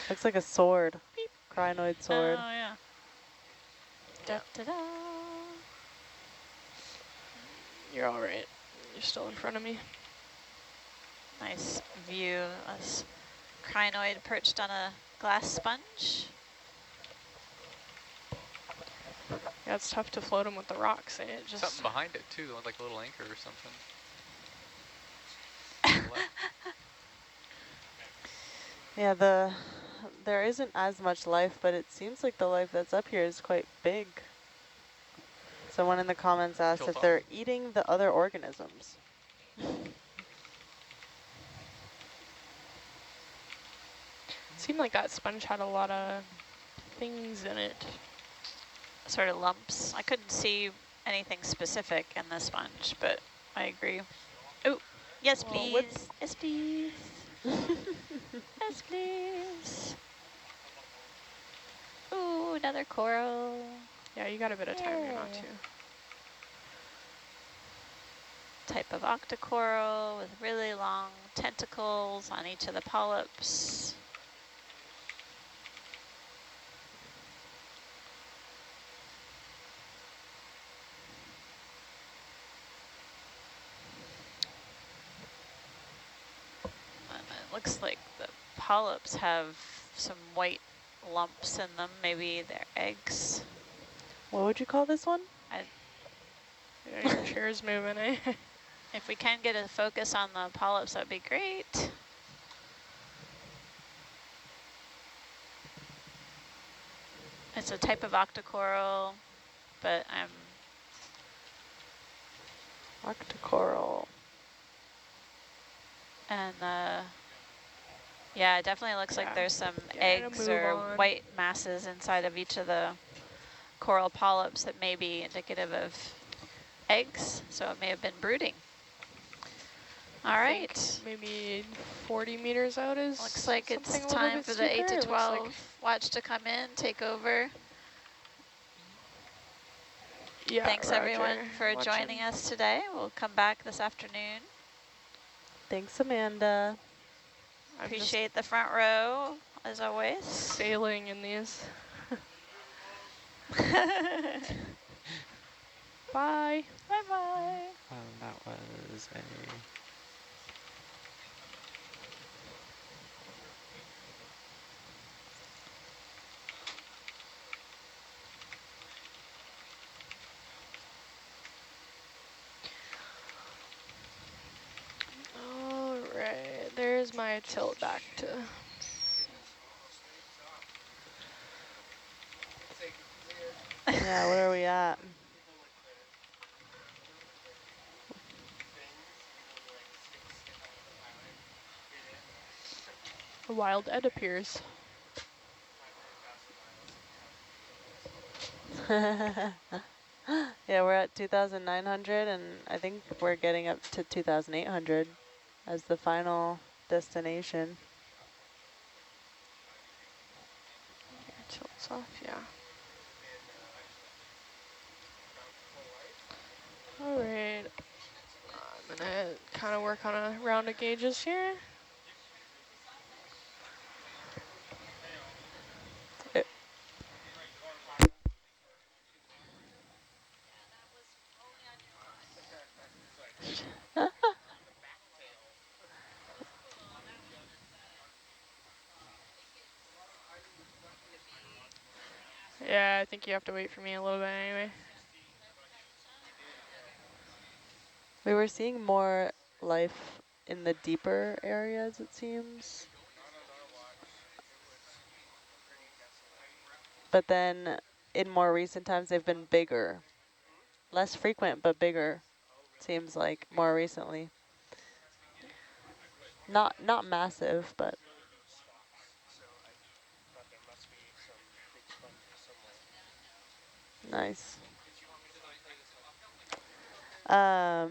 Looks like a sword. Beep. Crinoid Oh, sword. yeah. Da, da, da. You're all right. You're still in front of me. Nice view of this crinoid perched on a glass sponge. Yeah, it's tough to float them with the rocks. And it just Something behind it too, like a little anchor or something. Yeah, there isn't as much life, but it seems like the life that's up here is quite big. Someone in the comments asked Tilt if off. they're eating the other organisms. seemed like that sponge had a lot of things in it. Sort of lumps. I couldn't see anything specific in the sponge, but I agree. Oh, yes, Well, please. whip. Yes, please. Yes, please. Ooh, another coral. Yeah, you got a bit of time. You're not Yeah. too. Type of octocoral with really long tentacles on each of the polyps. It looks like the polyps have some white lumps in them. Maybe they're eggs. What would you call this one? Yeah, your chair's moving, eh? If we can get a focus on the polyps, that'd be great. It's a type of octocoral, but I'm Octocoral. and yeah, it definitely looks like Yeah, there's some gotta eggs move or on. white masses inside of each of the coral polyps that may be indicative of eggs, so it may have been brooding. All I right. think maybe 40 meters out is Looks like it's something a little time bit for the 8 to steeper. It looks 12 like, watch to come in, take over. yeah, Thanks Roger. everyone for Watching. joining us today. We'll come back this afternoon. Thanks, Amanda. I'm Appreciate the front row, as always. just sailing in these. Bye. Bye-bye. That was a... All right, there's my tilt back to. Yeah, where are we at? A wild Ed appears. Yeah, we're at 2,900, and I think we're getting up to 2,800 as the final destination. Tilts off, yeah. All right, I'm gonna kind of work on a round of gauges here. Yeah, I think you have to wait for me a little bit anyway. We were seeing more life in the deeper areas, it seems. But then in more recent times, they've been bigger. Less frequent, but bigger, seems like, more recently. Not massive, but... Nice. I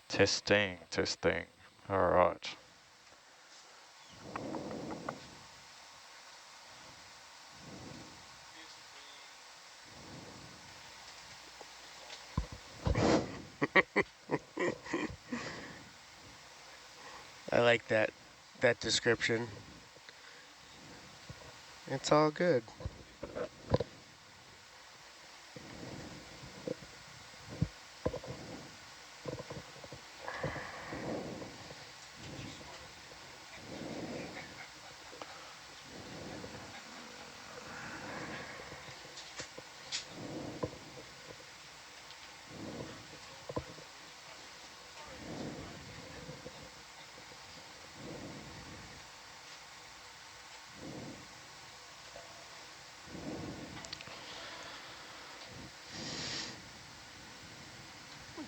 Testing, testing. All right. I like that description. It's all good.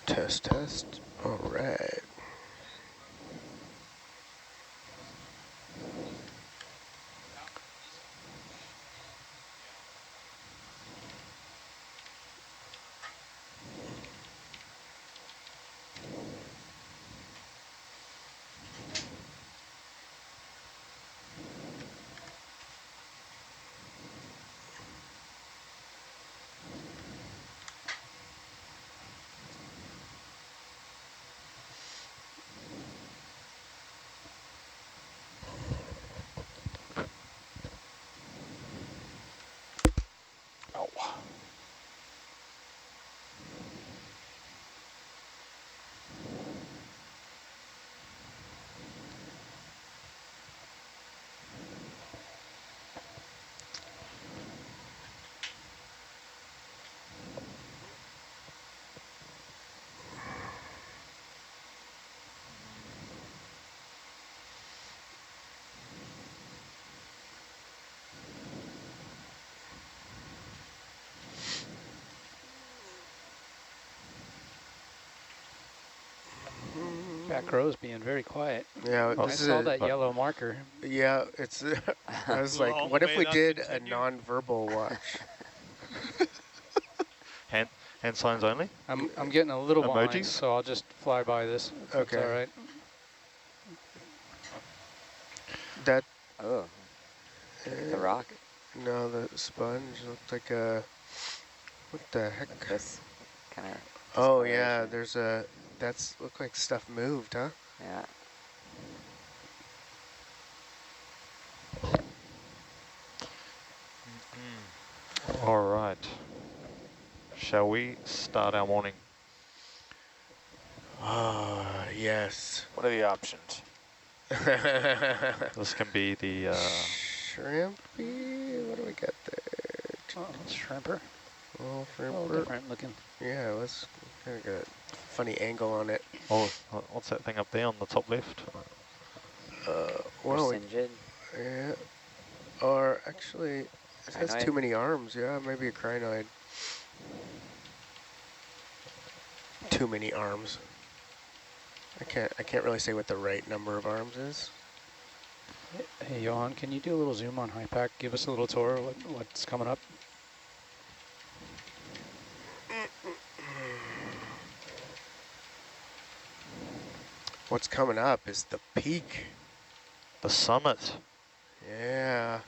Test, test. All right. Back row's being very quiet. Yeah, Oh, I this saw is that yellow marker. yeah. It's. I was like, Long what if may we that did continue. a non-verbal watch? hand signs only? I'm getting a little behind, Emojis? so I'll just fly by this, if that's all Okay. right. That. Oh, the rock. No, the sponge looked like a. What the heck? Like this kind of. Oh yeah, there's a. That's look like stuff moved, huh? Yeah. All right. Shall we start our morning? Ah, yes. What are the options? This can be the Shrimpy? What do we got there? Oh, shrimper. Oh, A little shrimper. different looking. Yeah, let's kind of got a funny angle on it. oh, what's that thing up there on the top left? Well, Brisingid. yeah. Or actually, it has Crinoid? too many arms. Yeah, maybe a crinoid. Too many arms. I can't really say what the right number of arms is. Hey, Johan, can you do a little zoom on HiPAC? Give us a little tour of what's coming up. What's coming up is the peak. The summit. Yeah.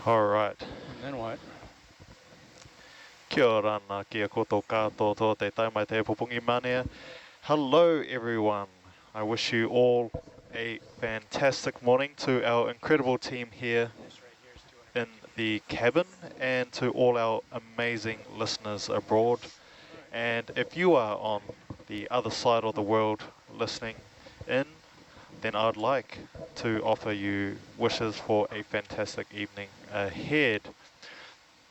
All right. And then what? Kia ora nā kia koto kātou tō te taumai te pupungi manea. Hello everyone. I wish you all a fantastic morning to our incredible team here in the cabin and to all our amazing listeners abroad. And if you are on the other side of the world listening in, then I'd like to offer you wishes for a fantastic evening ahead.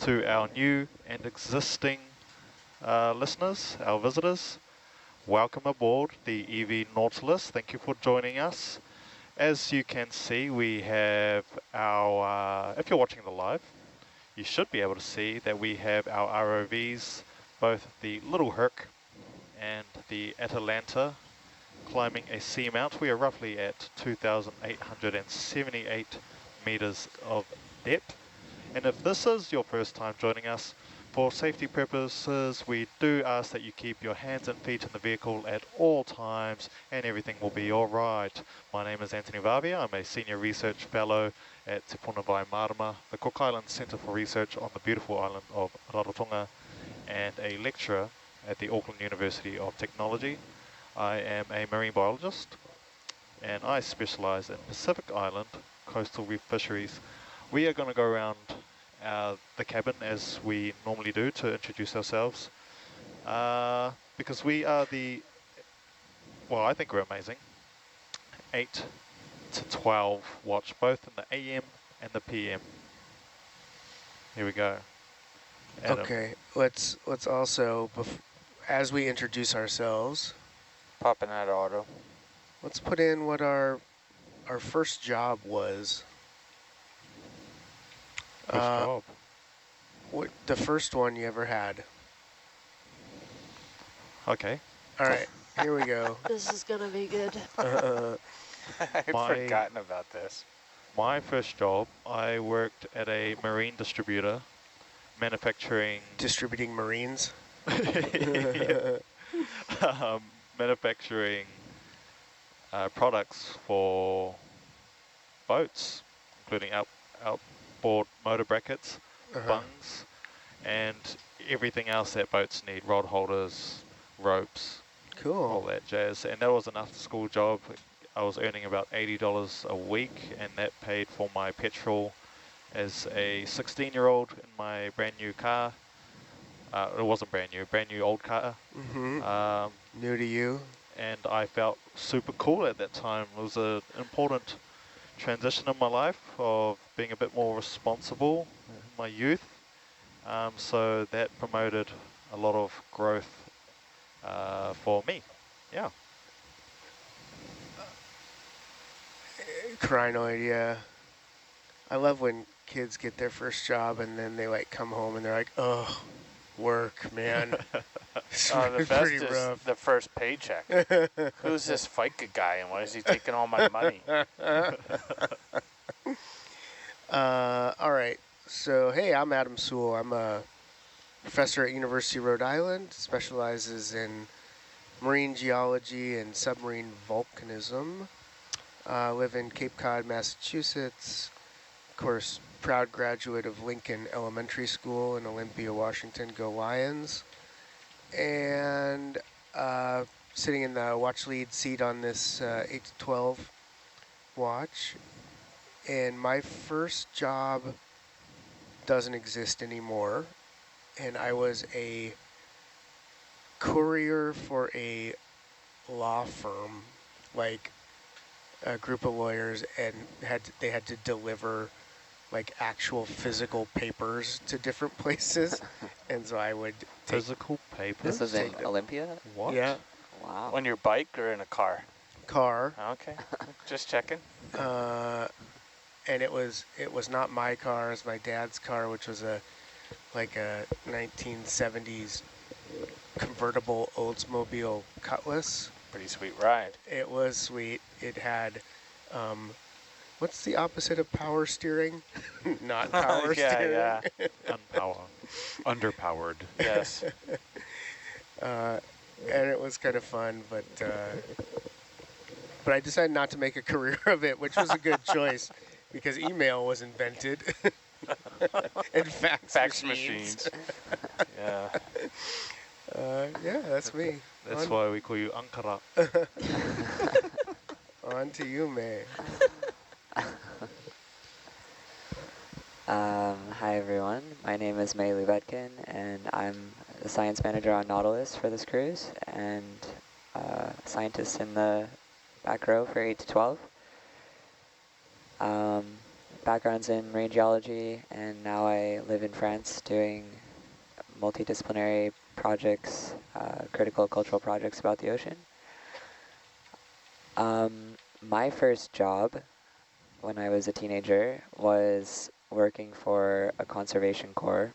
To our new and existing listeners, our visitors, welcome aboard the EV Nautilus. Thank you for joining us. As you can see, we have our, if you're watching the live, you should be able to see that we have our ROVs, both the Little Herc and the Atalanta, climbing a seamount. We are roughly at 2,878 meters of depth. And if this is your first time joining us, for safety purposes, we do ask that you keep your hands and feet in the vehicle at all times and everything will be all right. My name is Anthony Vavia. I'm a Senior Research Fellow at Te Punawai Marama, the Cook Islands Centre for Research on the beautiful island of Rarotonga, and a lecturer at the Auckland University of Technology. I am a marine biologist and I specialise in Pacific Island coastal reef fisheries. We are going to go around the cabin as we normally do to introduce ourselves because we are the, well, I think we're amazing, 8 to 12 watch, both in the AM and the PM. Here we go. Adam. Okay, let's also, as we introduce ourselves, Popping that auto. let's put in what our first job was. First job. What the first one you ever had? Okay. All right, here we go. This is gonna be good. I'd forgotten about this. My first job, I worked at a marine distributor, manufacturing Distributing marines. manufacturing products for boats, including outboard motor brackets, bungs, and everything else that boats need, rod holders, ropes, all Cool. that jazz. And that was an after-school job. I was earning about $80 a week, and that paid for my petrol as a 16-year-old in my brand new car. It wasn't brand new old car. New to you. And I felt super cool at that time. It was an important transition in my life of being a bit more responsible in my youth. So that promoted a lot of growth for me. Yeah. Crinoid, yeah. I love when kids get their first job and then they like come home and they're like, oh, work, man. The best Pretty is rough. the first paycheck. Who's this FICA guy and why is he taking all my money? All right. So, hey, I'm Adam Sewell. I'm a professor at University of Rhode Island, specializes in marine geology and submarine volcanism. Live in Cape Cod, Massachusetts. Of course, proud graduate of Lincoln Elementary School in Olympia, Washington. Go Lions. And sitting in the watch lead seat on this 8 to 12 watch. And my first job doesn't exist anymore. And I was a courier for a law firm, like a group of lawyers, and they had to deliver like actual physical papers to different places. And so I would take Physical papers? This was in Olympia? What? Yeah. Wow. On your bike or in a car? Car. Okay, just checking. And it was not my car, it was my dad's car, which was a 1970s convertible Oldsmobile Cutlass. Pretty sweet ride. It was sweet. It had, what's the opposite of power steering? Not power steering. Yeah. Underpowered. Yes. And it was kind of fun, but I decided not to make a career of it, which was a good choice because email was invented. And fax machines. Yeah. Yeah, that's me. That's why we call you Ankara. On to you, May. Hi everyone, my name is May Luvetkin and I'm the science manager on Nautilus for this cruise and scientist in the back row for 8 to 12. Background's in marine geology and now I live in France doing multidisciplinary projects, critical cultural projects about the ocean. My first job when I was a teenager was working for a conservation corps,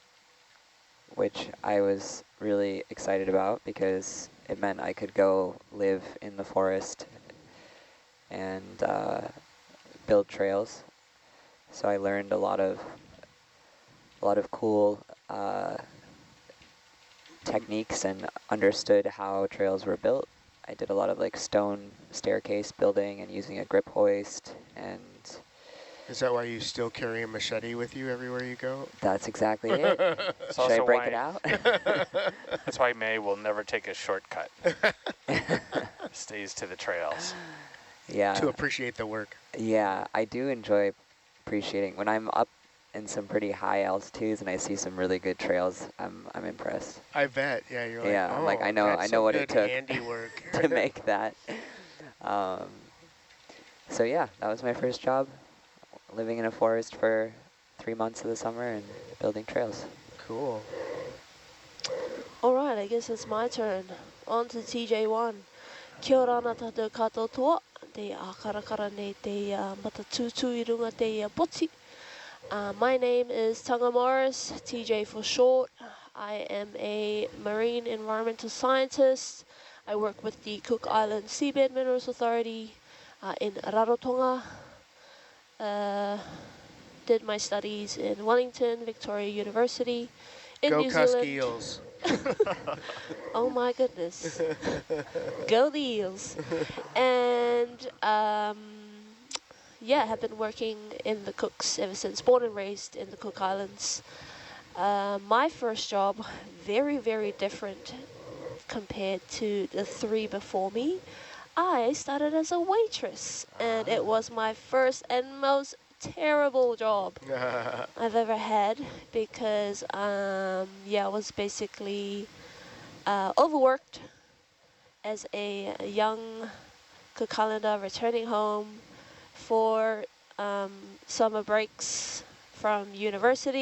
which I was really excited about because it meant I could go live in the forest and build trails. So I learned a lot of cool techniques and understood how trails were built. I did a lot of like stone staircase building and using a grip hoist, and Is that why you still carry a machete with you everywhere you go? that's exactly it. It's Should I also break why- it out? That's why May will never take a shortcut. Stays to the trails. Yeah. To appreciate the work. Yeah, I do enjoy appreciating when I'm up in some pretty high altitudes and I see some really good trails. I'm impressed. I bet. Yeah, you're like, Yeah, oh, like I know that's what some it good took handiwork. to make that. So yeah, that was my first job, living in a forest for 3 months of the summer and building trails. Cool. All right, I guess it's my turn. On to TJ1. Kia ora ana tātou katoa toa. Te karakara nei te matatutu I runga te poti. My name is Tanga Morris, TJ for short. I am a marine environmental scientist. I work with the Cook Island Seabed Minerals Authority in Rarotonga. Did my studies in Wellington, Victoria University, in Go New cusk Zealand. eels. Oh my goodness. Go the eels. And yeah, have been working in the Cooks ever since, born and raised in the Cook Islands. My first job, very, very different compared to the 3 before me. I started as a waitress, and it was my first and most terrible job I've ever had because, yeah, I was basically overworked as a young Cook Islander returning home for summer breaks from university.